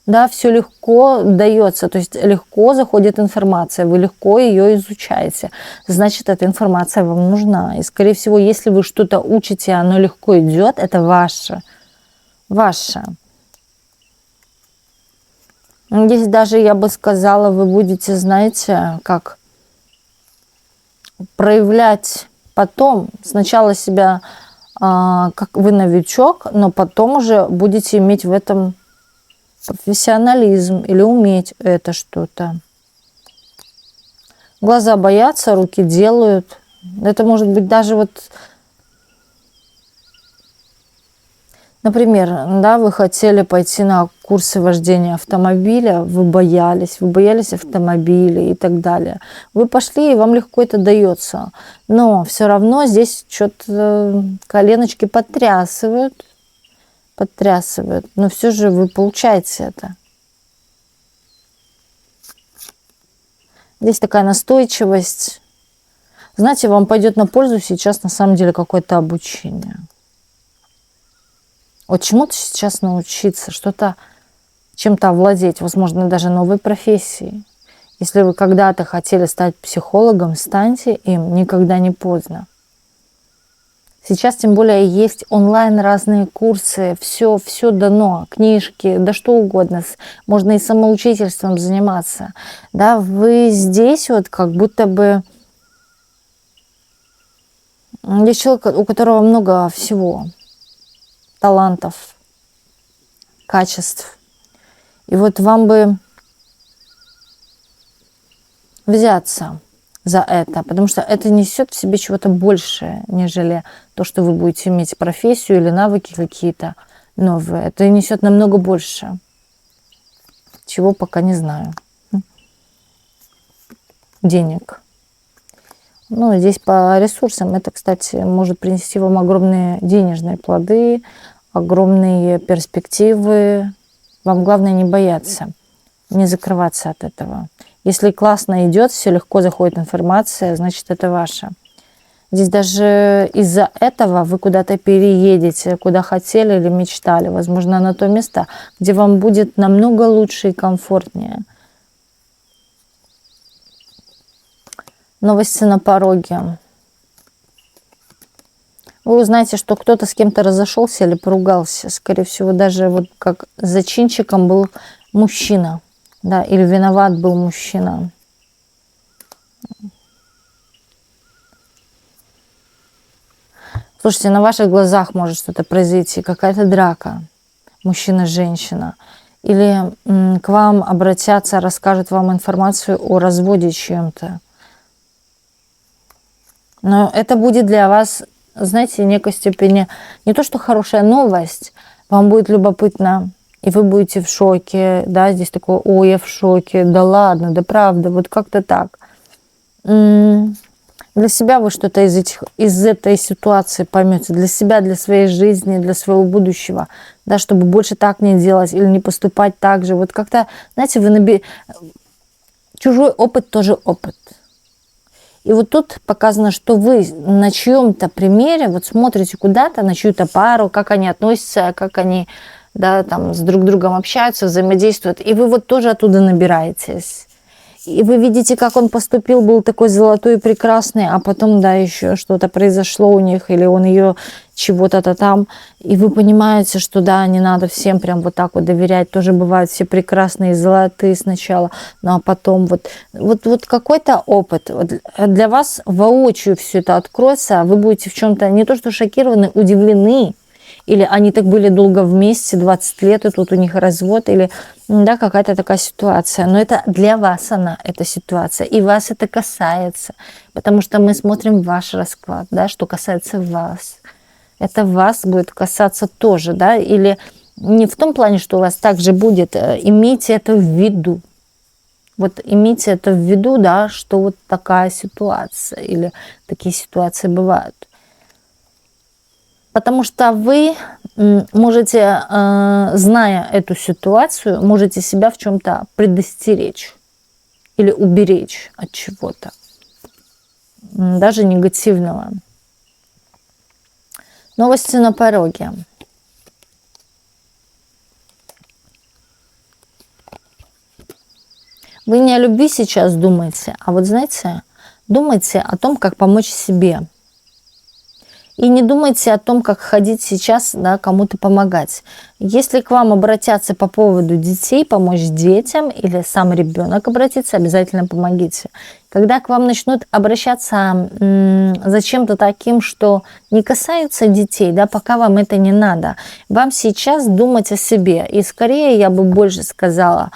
Да, все легко дается, то есть легко заходит информация, вы легко ее изучаете. Значит, эта информация вам нужна. И, скорее всего, если вы что-то учите, оно легко идет, это ваше. Ваше. Здесь даже, я бы сказала, вы будете, знаете, как проявлять потом сначала себя, как вы новичок, но потом уже будете иметь в этом профессионализм или уметь это что-то. Глаза боятся, руки делают. Это может быть даже вот, например, да, вы хотели пойти на курсы вождения автомобиля, вы боялись автомобиля и так далее. Вы пошли, и вам легко это дается. Но все равно здесь что-то коленочки подтрясывают, но все же вы получаете это. Здесь такая настойчивость. Знаете, вам пойдет на пользу сейчас на самом деле какое-то обучение. Вот чему-то сейчас научиться, что-то, чем-то овладеть, возможно, даже новой профессией. Если вы когда-то хотели стать психологом, станьте им, никогда не поздно. Сейчас тем более есть онлайн разные курсы, все дано, книжки, да что угодно. Можно и самоучительством заниматься. Да, вы здесь вот как будто бы есть человек, у которого много всего, талантов, качеств. И вот вам бы взяться за это, потому что это несет в себе чего-то большее, нежели то, что вы будете иметь профессию или навыки какие-то новые. Это несет намного больше, чего пока не знаю. Денег. Ну, здесь по ресурсам это, кстати, может принести вам огромные денежные плоды, огромные перспективы. Вам главное не бояться, не закрываться от этого. Если классно идет, все легко заходит информация, значит, это ваше. Здесь даже из-за этого вы куда-то переедете, куда хотели или мечтали. Возможно, на то место, где вам будет намного лучше и комфортнее. Новости на пороге. Вы узнаете, что кто-то с кем-то разошелся или поругался. Скорее всего, даже вот как зачинщиком был мужчина. Да, или виноват был мужчина. Слушайте, на ваших глазах может что-то произойти, какая-то драка, мужчина-женщина. Или к вам обратятся, расскажут вам информацию о разводе чем-то. Но это будет для вас, знаете, в некой степени не то, что хорошая новость, вам будет любопытно, и вы будете в шоке, да, здесь такое, ой, я в шоке, да ладно, да правда, вот как-то так. Для себя вы что-то из этой ситуации поймете, для себя, для своей жизни, для своего будущего, да, чтобы больше так не делать или не поступать так же. Вот как-то, знаете, чужой опыт тоже опыт. И вот тут показано, что вы на чьем-то примере вот смотрите куда-то, на чью-то пару, как они относятся, как они, да, там с друг другом общаются, взаимодействуют. И вы вот тоже оттуда набираетесь. И вы видите, как он поступил, был такой золотой и прекрасный, а потом, да, еще что-то произошло у них, или он ее чего-то там. И вы понимаете, что, да, не надо всем прям вот так вот доверять. Тоже бывают все прекрасные и золотые сначала, ну а потом вот какой-то опыт. Вот для вас воочию все это откроется, а вы будете в чем-то не то что шокированы, удивлены. Или они так были долго вместе, 20 лет, и тут у них развод, или, да, какая-то такая ситуация. Но это для вас эта ситуация, и вас это касается, потому что мы смотрим ваш расклад, да, что касается вас. Это вас будет касаться тоже, да, или не в том плане, что у вас также будет, имейте это в виду. Вот имейте это в виду, да, что вот такая ситуация, или такие ситуации бывают. Потому что вы можете, зная эту ситуацию, можете себя в чем-то предостеречь или уберечь от чего-то, даже негативного. Новости на пороге. Вы не о любви сейчас думаете, а вот знаете, думайте о том, как помочь себе. И не думайте о том, как ходить сейчас, да, кому-то помогать. Если к вам обратятся по поводу детей, помочь детям, или сам ребенок обратится, обязательно помогите. Когда к вам начнут обращаться за чем-то таким, что не касается детей, да, пока вам это не надо, вам сейчас думать о себе. И скорее я бы больше сказала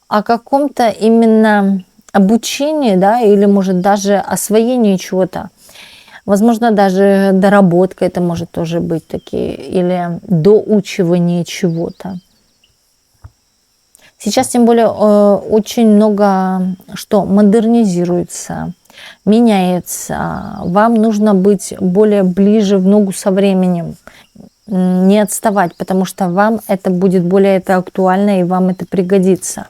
о каком-то именно обучении, да, или может даже освоении чего-то. Возможно, даже доработка это может тоже быть такие, или доучивание чего-то. Сейчас тем более очень много что модернизируется, меняется. Вам нужно быть более ближе в ногу со временем, не отставать, потому что вам это будет более актуально и вам это пригодится.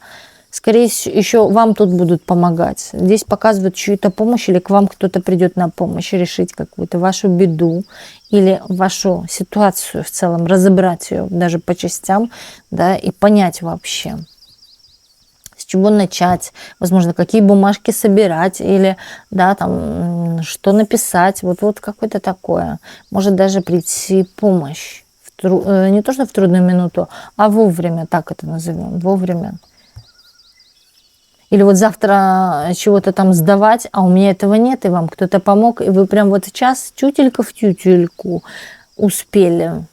Скорее всего, еще вам тут будут помогать. Здесь показывают чью-то помощь, или к вам кто-то придет на помощь решить какую-то вашу беду или вашу ситуацию в целом, разобрать ее даже по частям, да, и понять вообще, с чего начать, возможно, какие бумажки собирать или, да, там, что написать, вот какое-то такое. Может даже прийти помощь, не то что в трудную минуту, а вовремя, так это назовем, вовремя. Или вот завтра чего-то там сдавать, а у меня этого нет, и вам кто-то помог, и вы прям вот час тютелька в тютельку успели.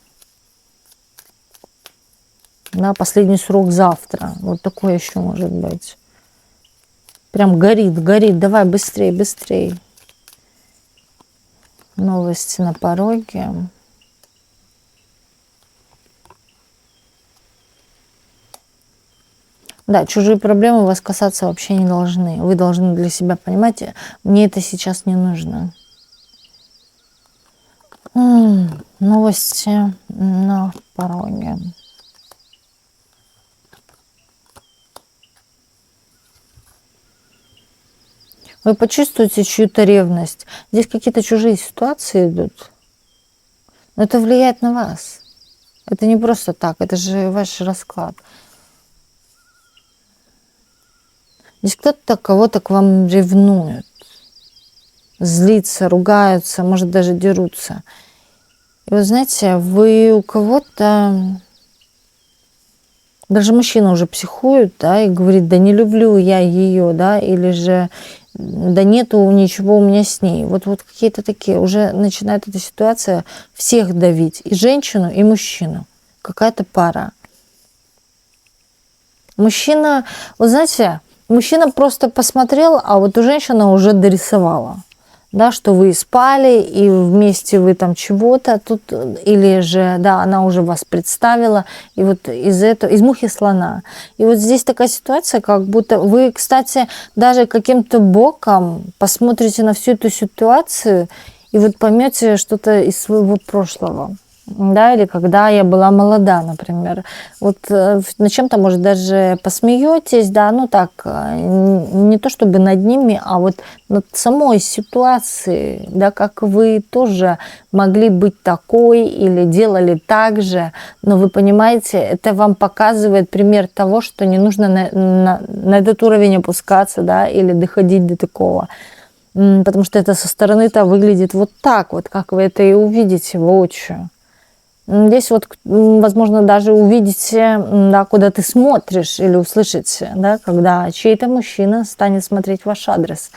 Да, последний срок завтра. Вот такое еще может быть. Прям горит. Давай быстрее, быстрее. Новости на пороге. Да, чужие проблемы вас касаться вообще не должны. Вы должны для себя понимать, мне это сейчас не нужно. Новости на пороге. Вы почувствуете чью-то ревность. Здесь какие-то чужие ситуации идут. Но это влияет на вас. Это не просто так, это же ваш расклад. Здесь кто-то кого-то к вам ревнует. Злится, ругаются, может даже дерутся. И вы знаете, вы у кого-то... Даже мужчина уже психует, да, и говорит, да не люблю я ее, да, или же да нету ничего у меня с ней. Вот какие-то такие, уже начинает эта ситуация всех давить, и женщину, и мужчину. Какая-то пара. Мужчина, вы знаете, мужчина просто посмотрел, а вот у женщины уже дорисовала. Да, что вы спали, и вместе вы там чего-то тут, или же, да, она уже вас представила, и вот из мухи слона. И вот здесь такая ситуация, как будто вы, кстати, даже каким-то боком посмотрите на всю эту ситуацию, и вот поймете что-то из своего прошлого. Да, или когда я была молода, например. Вот над чем-то, может, даже посмеетесь, да, ну так, не то чтобы над ними, а вот над самой ситуацией, да, как вы тоже могли быть такой или делали так же, но вы понимаете, это вам показывает пример того, что не нужно на этот уровень опускаться, да, или доходить до такого. Потому что это со стороны-то выглядит вот так вот, как вы это и увидите воочию. Здесь вот, возможно, даже увидите, да, куда ты смотришь, или услышите, да, когда чей-то мужчина станет смотреть в ваш адрес.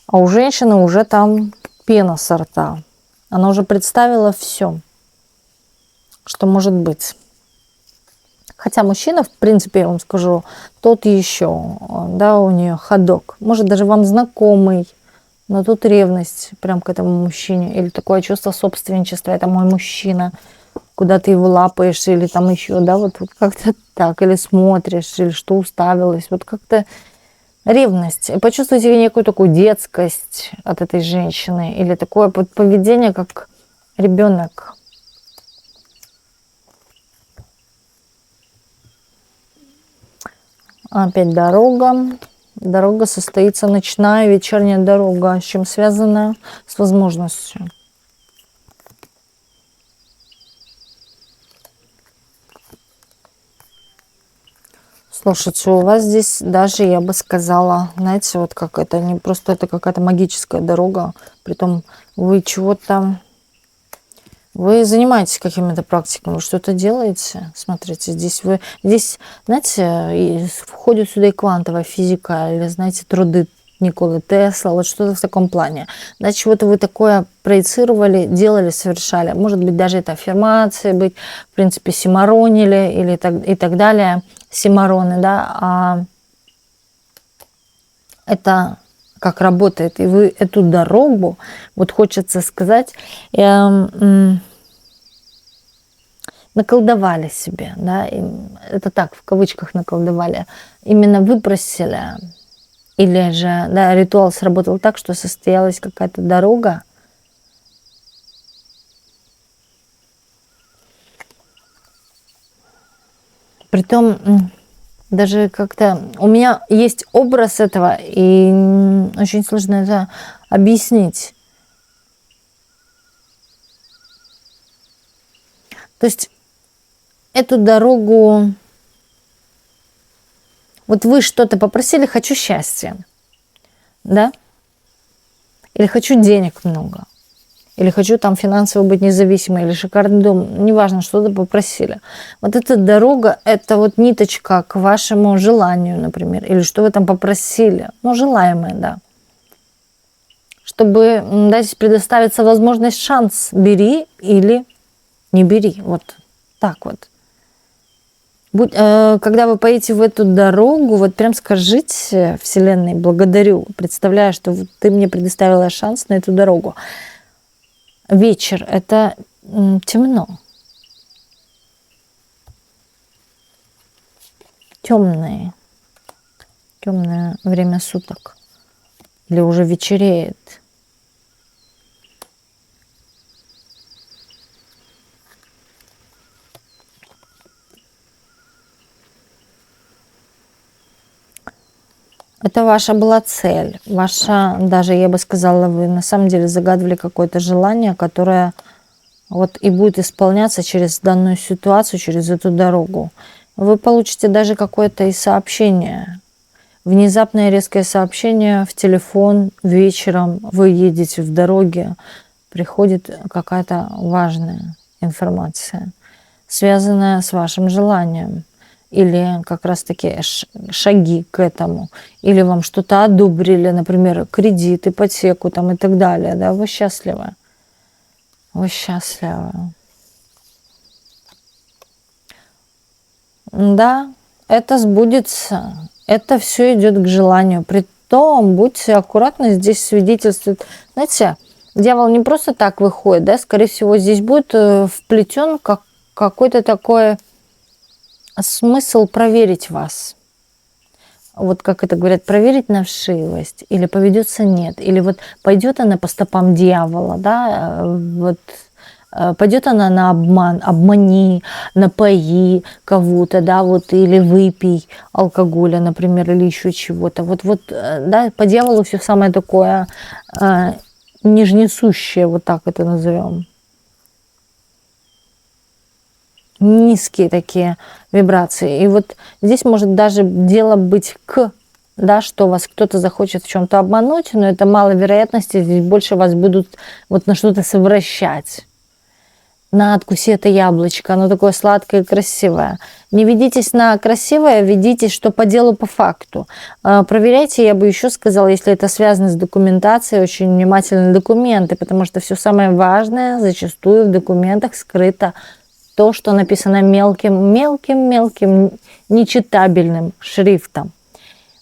А у женщины уже там пена со рта. Она уже представила все, что может быть. Хотя мужчина, в принципе, я вам скажу, тот еще, да, у нее ходок. Может, даже вам знакомый, но тут ревность прям к этому мужчине. Или такое чувство собственничества, это мой мужчина. Куда ты его лапаешь, или там еще, да, вот как-то так, или смотришь, или что уставилась, вот как-то ревность. И почувствуйте некую такую детскость от этой женщины, или такое поведение, как ребенок. Опять дорога. Дорога состоится ночная, вечерняя дорога, с чем связана? С возможностью. Слушайте, у вас здесь даже, я бы сказала, знаете, вот как это, не просто это какая-то магическая дорога, притом вы чего-то, вы занимаетесь какими-то практиками, вы что-то делаете. Смотрите, здесь, знаете, входит сюда и квантовая физика, или, знаете, труды Николы Тесла, вот что-то в таком плане. Значит, чего-то вы такое проецировали, делали, совершали. Может быть, даже это аффирмации быть, в принципе, симаронили или и так далее. Симароны, да, а это как работает. И вы эту дорогу, вот хочется сказать, наколдовали себе, да, это так, в кавычках наколдовали, именно выпросили, или же, да, ритуал сработал так, что состоялась какая-то дорога, притом даже как-то у меня есть образ этого, и очень сложно это объяснить. То есть эту дорогу, вот вы что-то попросили, хочу счастья, да, или хочу денег много, или хочу там финансово быть независимой, или шикарный дом, неважно, что-то попросили. Вот эта дорога, это вот ниточка к вашему желанию, например, или что вы там попросили, ну, желаемое, да. Чтобы дать предоставиться возможность, шанс, бери или не бери, вот так вот. Когда вы поедете в эту дорогу, вот прям скажите Вселенной: благодарю, представляю, что ты мне предоставила шанс на эту дорогу. Вечер – это темно, темное время суток, или уже вечереет. Это ваша была цель, ваша, даже я бы сказала, вы на самом деле загадывали какое-то желание, которое вот и будет исполняться через данную ситуацию, через эту дорогу. Вы получите даже какое-то и сообщение, внезапное резкое сообщение в телефон вечером, вы едете в дороге, приходит какая-то важная информация, связанная с вашим желанием. Или как раз-таки шаги к этому. Или вам что-то одобрили, например, кредит, ипотеку там и так далее. Да? Вы счастливы. Вы счастливы. Да, это сбудется. Это все идет к желанию. Притом, будьте аккуратны, здесь свидетельствует. Знаете, дьявол не просто так выходит, да, скорее всего, здесь будет вплетен какой-то такой смысл проверить вас. Вот как это говорят, проверить на вшивость, или поведется нет, или вот пойдет она по стопам дьявола, да, вот пойдет она на обман, обмани, напои кого-то, да, вот, или выпей алкоголя, например, или еще чего-то. Вот, да, по дьяволу все самое такое нижнесущее, вот так это назовем. Низкие такие вибрации. И вот здесь может даже дело быть да, что вас кто-то захочет в чем-то обмануть, но это мало вероятности, здесь больше вас будут вот на что-то совращать. На откуси это яблочко, оно такое сладкое и красивое. Не ведитесь на красивое, ведитесь, что по делу, по факту. Проверяйте, я бы еще сказала, если это связано с документацией, очень внимательно документы, потому что все самое важное зачастую в документах скрыто. То, что написано мелким, нечитабельным шрифтом.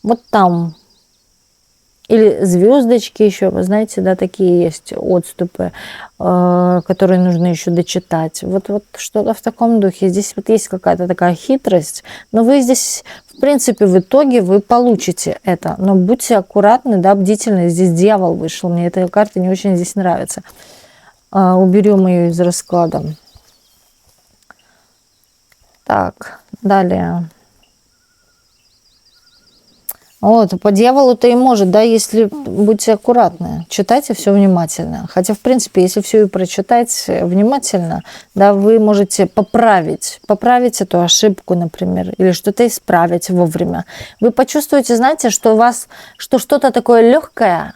Вот там. Или звездочки еще, вы знаете, да, такие есть отступы, которые нужно еще дочитать. Вот что-то в таком духе. Здесь вот есть какая-то такая хитрость, но вы здесь, в принципе, в итоге вы получите это. Но будьте аккуратны, да, бдительны. Здесь дьявол вышел, мне эта карта не очень здесь нравится. Уберем ее из расклада. Так, далее. Вот, по дьяволу-то и может, да, если будьте аккуратны, читайте все внимательно. Хотя, в принципе, если все и прочитать внимательно, да, вы можете поправить эту ошибку, например, или что-то исправить вовремя. Вы почувствуете, знаете, что у вас, что что-то такое легкое,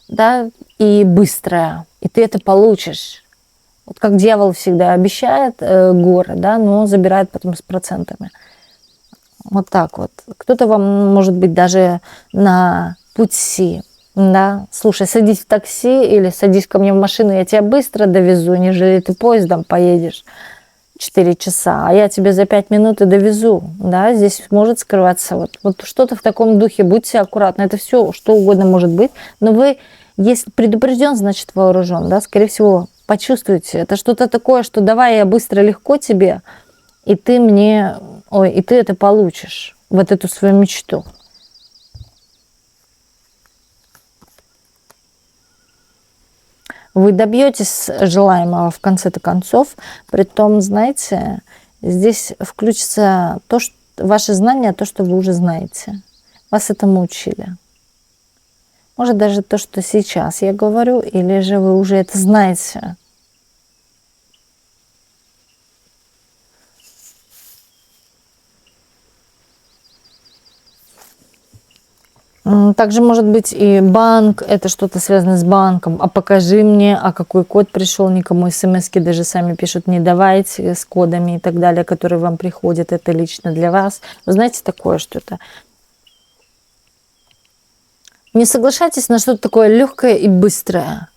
да, и быстрое, и ты это получишь. Вот как дьявол всегда обещает горы, да, но забирает потом с процентами. Вот так вот. Кто-то вам, может быть, даже на пути, да, слушай, садись в такси или садись ко мне в машину, я тебя быстро довезу, нежели ты поездом поедешь 4 часа, а я тебе за 5 минут и довезу, да, здесь может скрываться вот что-то в таком духе, будьте аккуратны, это все, что угодно может быть, но вы, если предупрежден, значит вооружен, да, скорее всего, почувствуете, это что-то такое, что давай я быстро, легко тебе, и ты мне, и ты это получишь, вот эту свою мечту. Вы добьетесь желаемого в конце-то концов, притом, знаете, здесь включится то, что ваши знания, то, что вы уже знаете. Вас этому учили. Может, даже то, что сейчас я говорю, или же вы уже это знаете. Также может быть и банк, это что-то связано с банком. А покажи мне, а какой код пришел, никому смс-ки даже сами пишут, не давайте с кодами и так далее, которые вам приходят, это лично для вас. Вы знаете такое что-то? Не соглашайтесь на что-то такое легкое и быстрое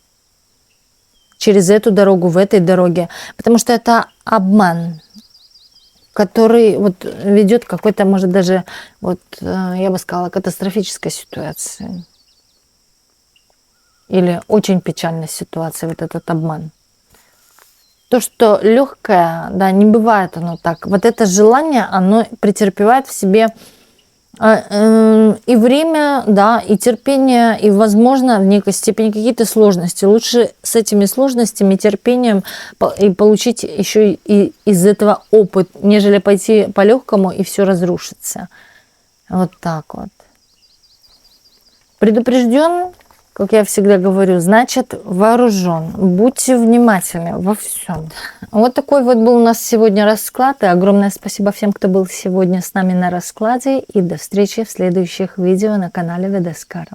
через эту дорогу, в этой дороге, потому что это обман, который вот ведет к какой-то, может, даже, вот, я бы сказала, катастрофической ситуации. Или очень печальной ситуации, вот этот обман. То, что легкое, да, не бывает оно так. Вот это желание, оно претерпевает в себе и время, да, и терпение, и, возможно, в некой степени какие-то сложности. Лучше с этими сложностями, терпением и получить еще и из этого опыт, нежели пойти по легкому и все разрушится. Вот так вот. Предупрежден, как я всегда говорю, значит вооружен. Будьте внимательны во всем. Вот такой вот был у нас сегодня расклад. И огромное спасибо всем, кто был сегодня с нами на раскладе. И до встречи в следующих видео на канале Ведескара.